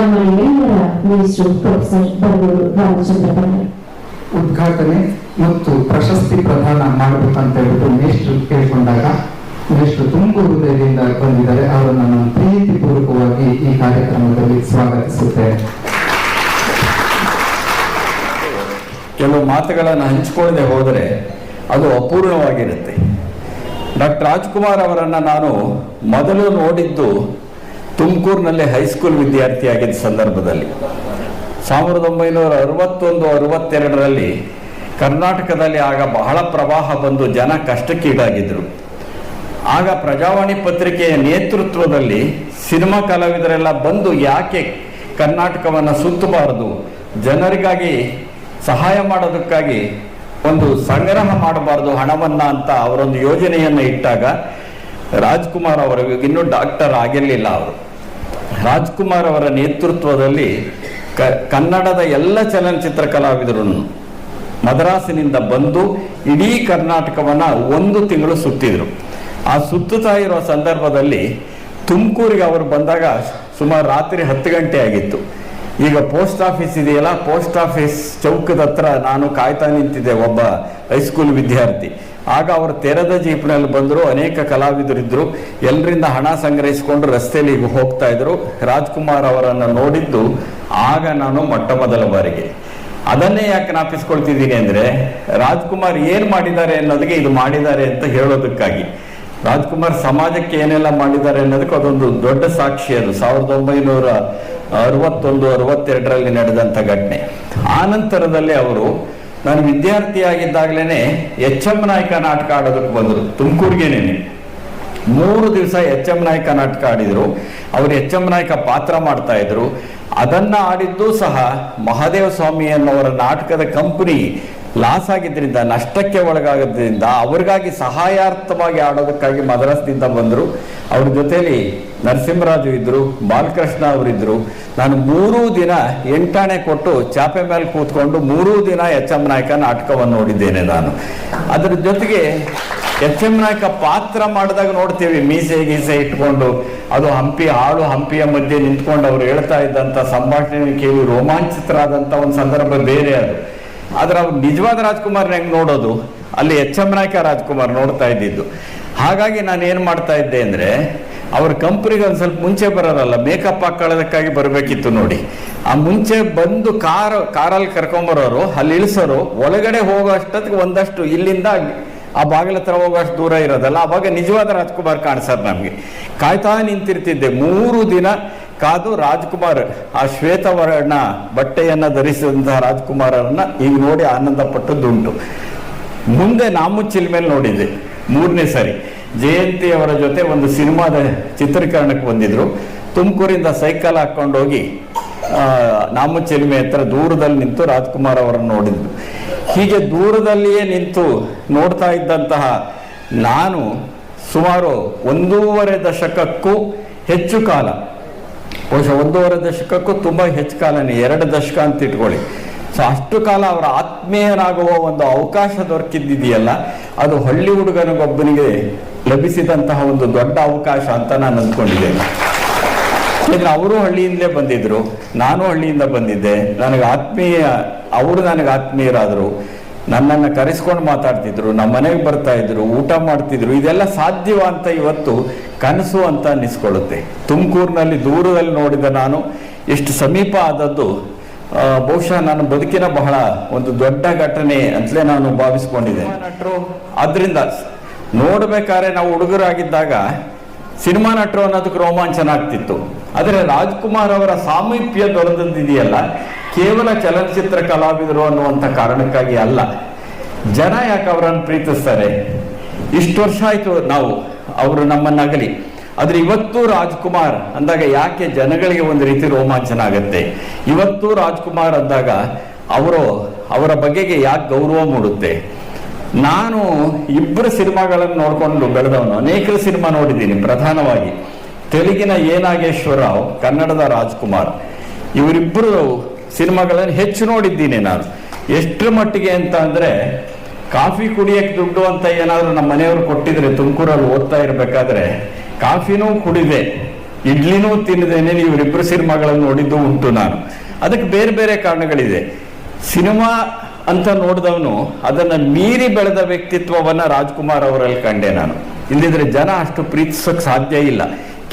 ನಮ್ಮ ಎಲ್ಲರ minister professor Bargur Ramachandra Ballari ಉದ್ಘಾಟನೆ ಮತ್ತು ಪ್ರಶಸ್ತಿ ಪ್ರದಾನ ಮಾಡಬೇಕಂತ ಹೇಳ್ಬಿಟ್ಟು ಮೇಷ್ಟ್ರು ಕೇಳಿಕೊಂಡಾಗ ಮೇಷ್ಟ್ರು ತುಮಕೂರು ಹೃದಯದಿಂದ ಬಂದಿದ್ದಾರೆ. ಅವರನ್ನು ನಾನು ಪ್ರೀತಿಪೂರ್ವಕವಾಗಿ ಈ ಕಾರ್ಯಕ್ರಮದಲ್ಲಿ ಸ್ವಾಗತಿಸುತ್ತೇನೆ. ಕೆಲವು ಮಾತುಗಳನ್ನು ಹಂಚಿಕೊಳ್ಳದೆ ಹೋದರೆ ಅದು ಅಪೂರ್ಣವಾಗಿರುತ್ತೆ. ಡಾಕ್ಟರ್ ರಾಜ್ಕುಮಾರ್ ಅವರನ್ನು ನಾನು ಮೊದಲು ನೋಡಿದ್ದು ತುಮಕೂರಿನಲ್ಲಿ ಹೈಸ್ಕೂಲ್ ವಿದ್ಯಾರ್ಥಿಯಾಗಿದ್ದ ಸಂದರ್ಭದಲ್ಲಿ 1961-62ರಲ್ಲಿ ಕರ್ನಾಟಕದಲ್ಲಿ ಆಗ ಬಹಳ ಪ್ರವಾಹ ಬಂದು ಜನ ಕಷ್ಟಕ್ಕೀಡಾಗಿದ್ದರು. ಆಗ ಪ್ರಜಾವಾಣಿ ಪತ್ರಿಕೆಯ ನೇತೃತ್ವದಲ್ಲಿ ಸಿನಿಮಾ ಕಲಾವಿದರೆಲ್ಲ ಬಂದು ಯಾಕೆ ಕರ್ನಾಟಕವನ್ನು ಸುತ್ತಬಾರದು, ಜನರಿಗಾಗಿ ಸಹಾಯ ಮಾಡೋದಕ್ಕಾಗಿ ಒಂದು ಸಂಗ್ರಹ ಮಾಡಬಾರ್ದು ಹಣವನ್ನು ಅಂತ ಅವರೊಂದು ಯೋಜನೆಯನ್ನು ಇಟ್ಟಾಗ ರಾಜ್ಕುಮಾರ್ ಅವರಿಗೆ ಇನ್ನೂ ಡಾಕ್ಟರ್ ಆಗಿರಲಿಲ್ಲ. ಅವರು ರಾಜ್ಕುಮಾರ್ ಅವರ ನೇತೃತ್ವದಲ್ಲಿ ಕನ್ನಡದ ಎಲ್ಲ ಚಲನಚಿತ್ರ ಕಲಾವಿದರನ್ನು ಮದ್ರಾಸಿನಿಂದ ಬಂದು ಇಡೀ ಕರ್ನಾಟಕವನ್ನು 1 ತಿಂಗಳು ಸುತ್ತಿದ್ರು. ಆ ಸುತ್ತುತ್ತಾ ಇರೋ ಸಂದರ್ಭದಲ್ಲಿ ತುಮಕೂರಿಗೆ ಅವರು ಬಂದಾಗ ಸುಮಾರು ರಾತ್ರಿ 10 ಗಂಟೆ ಆಗಿತ್ತು. ಈಗ ಪೋಸ್ಟ್ ಆಫೀಸ್ ಇದೆಯಲ್ಲ, ಪೋಸ್ಟ್ ಆಫೀಸ್ ಚೌಕದ ಹತ್ರ ನಾನು ಕಾಯ್ತಾ ನಿಂತಿದ್ದೆ, ಒಬ್ಬ ಹೈಸ್ಕೂಲ್ ವಿದ್ಯಾರ್ಥಿ. ಆಗ ಅವರು ತೆರೆದ ಜೀಪ್ನಲ್ಲಿ ಬಂದರು. ಅನೇಕ ಕಲಾವಿದರಿದ್ದರು. ಎಲ್ಲರಿಂದ ಹಣ ಸಂಗ್ರಹಿಸಿಕೊಂಡು ರಸ್ತೆಯಲ್ಲಿ ಹೋಗ್ತಾ ಇದ್ರು. ರಾಜ್ಕುಮಾರ್ ಅವರನ್ನು ನೋಡಿದ್ದು ಆಗ ನಾನು ಮೊಟ್ಟ ಮೊದಲ ಬಾರಿಗೆ. ಅದನ್ನೇ ಯಾಕೆ ಜ್ಞಾಪಿಸ್ಕೊಳ್ತಿದ್ದೀನಿ ಅಂದರೆ, ರಾಜ್ಕುಮಾರ್ ಏನು ಮಾಡಿದ್ದಾರೆ ಅನ್ನೋದಕ್ಕೆ ಇದು ಮಾಡಿದ್ದಾರೆ ಅಂತ ಹೇಳೋದಕ್ಕಾಗಿ. ರಾಜ್ಕುಮಾರ್ ಸಮಾಜಕ್ಕೆ ಏನೆಲ್ಲ ಮಾಡಿದ್ದಾರೆ ಅನ್ನೋದಕ್ಕೆ ಅದೊಂದು ದೊಡ್ಡ ಸಾಕ್ಷಿ. ಅದು 1961-62ರಲ್ಲಿ ನಡೆದಂಥ ಘಟನೆ. ಆ ನಂತರದಲ್ಲಿ ಅವರು ನಾನು ವಿದ್ಯಾರ್ಥಿಯಾಗಿದ್ದಾಗಲೇ ಎಚ್ ಎಂ ನಾಯಕ ನಾಟಕ ಆಡೋದಕ್ಕೆ ಬಂದರು. ತುಮಕೂರಿಗೇನೇನೆ 3 ದಿವಸ ಎಚ್ ಎಂ ನಾಯಕ ನಾಟಕ ಆಡಿದರು. ಅವರು ಎಚ್ ಎಂ ನಾಯಕ ಪಾತ್ರ ಮಾಡ್ತಾ ಇದ್ರು. ಅದನ್ನ ಆಡಿದ್ದು ಸಹ ಮಹಾದೇವ ಸ್ವಾಮಿ ಅನ್ನೋರ ನಾಟಕದ ಕಂಪನಿ ಲಾಸ್ ಆಗಿದ್ದರಿಂದ, ನಷ್ಟಕ್ಕೆ ಒಳಗಾಗೋದ್ರಿಂದ ಅವ್ರಿಗಾಗಿ ಸಹಾಯಾರ್ಥವಾಗಿ ಆಡೋದಕ್ಕಾಗಿ ಮದ್ರಾಸ್ನಿಂದ ಬಂದರು. ಅವ್ರ ಜೊತೆಲಿ ನರಸಿಂಹರಾಜು ಇದ್ರು, ಬಾಲಕೃಷ್ಣ ಅವರಿದ್ರು. ನಾನು 3 ದಿನ 8 ಆಣೆ ಕೊಟ್ಟು ಚಾಪೆ ಮೇಲೆ ಕೂತ್ಕೊಂಡು 3 ದಿನ ಎಚ್ ಎಂ ನಾಯಕ ನಾಟಕವನ್ನು ನೋಡಿದ್ದೇನೆ ನಾನು. ಅದರ ಜೊತೆಗೆ ಎಚ್ ಎಂ ನಾಯಕ ಪಾತ್ರ ಮಾಡಿದಾಗ ನೋಡ್ತೀವಿ ಮೀಸೆ ಗೀಸೆ ಇಟ್ಕೊಂಡು, ಅದು ಹಂಪಿಯ ಮಧ್ಯೆ ನಿಂತ್ಕೊಂಡು ಅವ್ರು ಹೇಳ್ತಾ ಇದ್ದಂಥ ಸಂಭಾಷಣೆ ಕೇಳಿ ರೋಮಾಂಚಿತರಾದಂಥ ಒಂದು ಸಂದರ್ಭ ಬೇರೆ ಅದು. ಆದ್ರೆ ಅವ್ರು ನಿಜವಾದ ರಾಜ್ಕುಮಾರ್ನ ಹೆಂಗೆ ನೋಡೋದು, ಅಲ್ಲಿ ಎಚ್ ಎಂ ನಾಯಕ ರಾಜ್ಕುಮಾರ್ ನೋಡ್ತಾ ಇದ್ದಿದ್ದು. ಹಾಗಾಗಿ ನಾನು ಏನು ಮಾಡ್ತಾ ಇದ್ದೆ ಅಂದರೆ, ಅವ್ರ ಕಂಪ್ನಿಗೆ ಒಂದು ಸ್ವಲ್ಪ ಮುಂಚೆ ಬರೋರಲ್ಲ, ಮೇಕಪ್ ಹಾಕೊಳ್ಳೋದಕ್ಕಾಗಿ ಬರಬೇಕಿತ್ತು ನೋಡಿ. ಆ ಮುಂಚೆ ಬಂದು ಕಾರಲ್ಲಿ ಕರ್ಕೊಂಬರೋರು, ಅಲ್ಲಿ ಇಳಿಸೋರು, ಒಳಗಡೆ ಹೋಗೋ ಅಷ್ಟೊತ್ತಿಗೆ ಒಂದಷ್ಟು ಇಲ್ಲಿಂದ ಆ ಬಾಗಿಲ ಹತ್ರ ಹೋಗೋಷ್ಟು ದೂರ ಇರೋದಲ್ಲ, ಅವಾಗ ನಿಜವಾದ ರಾಜ್ಕುಮಾರ್ ಕಾಣಿಸೋದು ನಮಗೆ. ಕಾಯ್ತಾ ನಿಂತಿರ್ತಿದ್ದೆ 3 ದಿನ ಕಾದು. ರಾಜ್ಕುಮಾರ್ ಆ ಶ್ವೇತವರ್ಣ ಬಟ್ಟೆಯನ್ನು ಧರಿಸಿದಂತಹ ರಾಜ್ಕುಮಾರರನ್ನ ಈಗ ನೋಡಿ ಆನಂದ ಪಟ್ಟದ್ದುಂಟು. ಮುಂದೆ ನಾಮುಚ್ಚಿಲ್ ಮೇಲೆ ನೋಡಿದ್ದೆ 3ನೇ ಸರಿ. ಜಯಂತಿ ಅವರ ಜೊತೆ ಒಂದು ಸಿನಿಮಾದ ಚಿತ್ರೀಕರಣಕ್ಕೆ ಬಂದಿದ್ರು. ತುಮಕೂರಿಂದ ಸೈಕಲ್ ಹಾಕ್ಕೊಂಡೋಗಿ ನಾಮುಚಿಲ್ಮೆ ಹತ್ರ ದೂರದಲ್ಲಿ ನಿಂತು ರಾಜ್ಕುಮಾರ್ ಅವರನ್ನು ನೋಡಿದ್ರು. ಹೀಗೆ ದೂರದಲ್ಲಿಯೇ ನಿಂತು ನೋಡ್ತಾ ಇದ್ದಂತಹ ನಾನು ಸುಮಾರು 1.5 ದಶಕಕ್ಕೂ ಹೆಚ್ಚು ಕಾಲ, ಬಹುಶಃ 1.5 ದಶಕಕ್ಕೂ ತುಂಬ ಹೆಚ್ಚು ಕಾಲನೇ, 2 ದಶಕ ಅಂತ ಇಟ್ಕೊಳ್ಳಿ. ಸೊ ಅಷ್ಟು ಕಾಲ ಅವರ ಆತ್ಮೀಯನಾಗುವ ಒಂದು ಅವಕಾಶ ದೊರಕಿದ್ದಿದೆಯಲ್ಲ, ಅದು ಹಳ್ಳಿ ಹುಡುಗನಿಗೊಬ್ಬನಿಗೆ ಲಭಿಸಿದಂತಹ ಒಂದು ದೊಡ್ಡ ಅವಕಾಶ ಅಂತ ನಾನು ಅಂದ್ಕೊಂಡಿದ್ದೇನೆ. ಯಾಕಂದ್ರೆ ಅವರು ಹಳ್ಳಿಯಿಂದಲೇ ಬಂದಿದ್ರು, ನಾನು ಹಳ್ಳಿಯಿಂದ ಬಂದಿದ್ದೆ. ಅವರು ನನಗೆ ಆತ್ಮೀಯರಾದರು. ನನ್ನನ್ನು ಕರೆಸ್ಕೊಂಡು ಮಾತಾಡ್ತಿದ್ರು, ನಮ್ಮ ಮನೆಗೆ ಬರ್ತಾ ಇದ್ರು, ಊಟ ಮಾಡ್ತಿದ್ರು. ಇದೆಲ್ಲ ಸಾಧ್ಯವ ಅಂತ ಇವತ್ತು ಕನಸು ಅಂತ ಅನ್ನಿಸ್ಕೊಳ್ಳುತ್ತೆ. ತುಮಕೂರಿನಲ್ಲಿ ದೂರದಲ್ಲಿ ನೋಡಿದ ನಾನು ಎಷ್ಟು ಸಮೀಪ ಆದದ್ದು ಬಹುಶಃ ನನ್ನ ಬದುಕಿನ ಬಹಳ ಒಂದು ದೊಡ್ಡ ಘಟನೆ ಅಂತಲೇ ನಾನು ಭಾವಿಸ್ಕೊಂಡಿದ್ದೆ. ನಟರು ಆದ್ರಿಂದ ನೋಡ್ಬೇಕಾದ್ರೆ ನಾವು ಹುಡುಗರಾಗಿದ್ದಾಗ ಸಿನಿಮಾ ನಟರು ಅನ್ನೋದಕ್ಕೆ ರೋಮಾಂಚನ ಆಗ್ತಿತ್ತು. ಆದರೆ ರಾಜ್ಕುಮಾರ್ ಅವರ ಸಾಮೀಪ್ಯ ದೊರೆದಿದೆಯಲ್ಲ, ಕೇವಲ ಚಲನಚಿತ್ರ ಕಲಾವಿದರು ಅನ್ನುವಂಥ ಕಾರಣಕ್ಕಾಗಿ ಅಲ್ಲ. ಜನ ಯಾಕೆ ಅವರನ್ನು ಪ್ರೀತಿಸ್ತಾರೆ? ಇಷ್ಟು ವರ್ಷ ಆಯಿತು ಅವರು ನಮ್ಮನ್ನಗಲಿ, ಆದ್ರೆ ಇವತ್ತು ರಾಜ್ಕುಮಾರ್ ಅಂದಾಗ ಯಾಕೆ ಜನಗಳಿಗೆ ಒಂದು ರೀತಿ ರೋಮಾಂಚನ ಆಗುತ್ತೆ? ಇವತ್ತು ರಾಜ್ಕುಮಾರ್ ಅಂದಾಗ ಅವರ ಬಗೆಗೆ ಯಾಕೆ ಗೌರವ ಮೂಡುತ್ತೆ? ನಾನು 2 ಸಿನಿಮಾಗಳನ್ನು ನೋಡ್ಕೊಂಡು ಬೆಳೆದವನು. ಅನೇಕ ಸಿನಿಮಾ ನೋಡಿದ್ದೀನಿ. ಪ್ರಧಾನವಾಗಿ ತೆಲುಗಿನ ಎ ನಾಗೇಶ್ವರರಾವ್, ಕನ್ನಡದ ರಾಜ್ಕುಮಾರ್, ಇವರಿಬ್ಬರು ಸಿನಿಮಾಗಳನ್ನು ಹೆಚ್ಚು ನೋಡಿದ್ದೀನಿ ನಾನು. ಎಷ್ಟರ ಮಟ್ಟಿಗೆ ಅಂತ ಅಂದರೆ, ಕಾಫಿ ಕುಡಿಯಕ್ಕೆ ದುಡ್ಡು ಅಂತ ಏನಾದರೂ ನಮ್ಮ ಮನೆಯವರು ಕೊಟ್ಟಿದ್ರೆ ತುಮಕೂರಲ್ಲಿ ಓದ್ತಾ ಇರಬೇಕಾದ್ರೆ ಕಾಫಿನೂ ಕುಡಿದೆ, ಇಡ್ಲಿನೂ ತಿನ್ನದೇನೆ ಇವರಿಬ್ಬರು ಸಿನಿಮಾಗಳನ್ನು ನೋಡಿದ್ದು ಉಂಟು ನಾನು. ಅದಕ್ಕೆ ಬೇರೆ ಬೇರೆ ಕಾರಣಗಳಿದೆ. ಸಿನಿಮಾ ಅಂತ ನೋಡಿದವನು ಅದನ್ನ ಮೀರಿ ಬೆಳೆದ ವ್ಯಕ್ತಿತ್ವವನ್ನ ರಾಜ್ಕುಮಾರ್ ಅವರಲ್ಲಿ ಕಂಡೆ ನಾನು. ಇಲ್ಲಿದ್ರೆ ಜನ ಅಷ್ಟು ಪ್ರೀತಿಸೋಕೆ ಸಾಧ್ಯ ಇಲ್ಲ.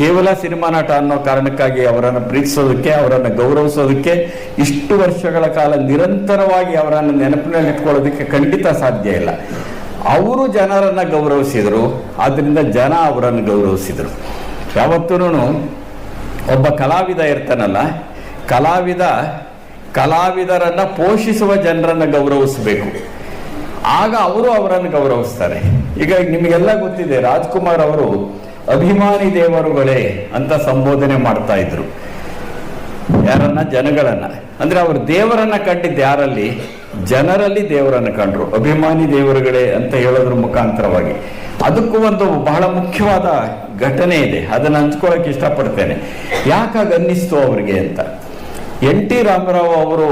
ಕೇವಲ ಸಿನಿಮಾ ನಟ ಅನ್ನೋ ಕಾರಣಕ್ಕಾಗಿ ಅವರನ್ನು ಪ್ರೀತಿಸೋದಕ್ಕೆ, ಅವರನ್ನು ಗೌರವಿಸೋದಕ್ಕೆ, ಇಷ್ಟು ವರ್ಷಗಳ ಕಾಲ ನಿರಂತರವಾಗಿ ಅವರನ್ನು ನೆನಪಿನಲ್ಲಿ ಇಟ್ಕೊಳ್ಳೋದಕ್ಕೆ ಖಂಡಿತ ಸಾಧ್ಯ ಇಲ್ಲ. ಅವರು ಜನರನ್ನ ಗೌರವಿಸಿದರು, ಆದ್ರಿಂದ ಜನ ಅವರನ್ನು ಗೌರವಿಸಿದರು. ಯಾವತ್ತೂ ಒಬ್ಬ ಕಲಾವಿದ ಇರ್ತಾನಲ್ಲ, ಕಲಾವಿದರನ್ನ ಪೋಷಿಸುವ ಜನರನ್ನ ಗೌರವಿಸಬೇಕು, ಆಗ ಅವರು ಅವರನ್ನು ಗೌರವಿಸ್ತಾರೆ. ಈಗ ನಿಮಗೆಲ್ಲ ಗೊತ್ತಿದೆ, ರಾಜ್ಕುಮಾರ್ ಅವರು ಅಭಿಮಾನಿ ದೇವರುಗಳೇ ಅಂತ ಸಂಬೋಧನೆ ಮಾಡ್ತಾ ಇದ್ರು ಯಾರನ್ನ? ಜನಗಳನ್ನ. ಅಂದ್ರೆ ಅವರು ದೇವರನ್ನ ಕಂಡಿದ್ದು ಯಾರಲ್ಲಿ? ಜನರಲ್ಲಿ ದೇವರನ್ನ ಕಂಡ್ರು. ಅಭಿಮಾನಿ ದೇವರುಗಳೇ ಅಂತ ಹೇಳೋದ್ರ ಮುಖಾಂತರವಾಗಿ. ಅದಕ್ಕೂ ಒಂದು ಬಹಳ ಮುಖ್ಯವಾದ ಘಟನೆ ಇದೆ, ಅದನ್ನ ಹಂಚ್ಕೊಳ್ಳೋಕೆ ಇಷ್ಟಪಡ್ತೇನೆ. ಯಾಕಾಗ ಅನ್ನಿಸ್ತು ಅವರಿಗೆ ಅಂತ. ಎನ್ ಟಿ ರಾಮರಾವ್ ಅವರು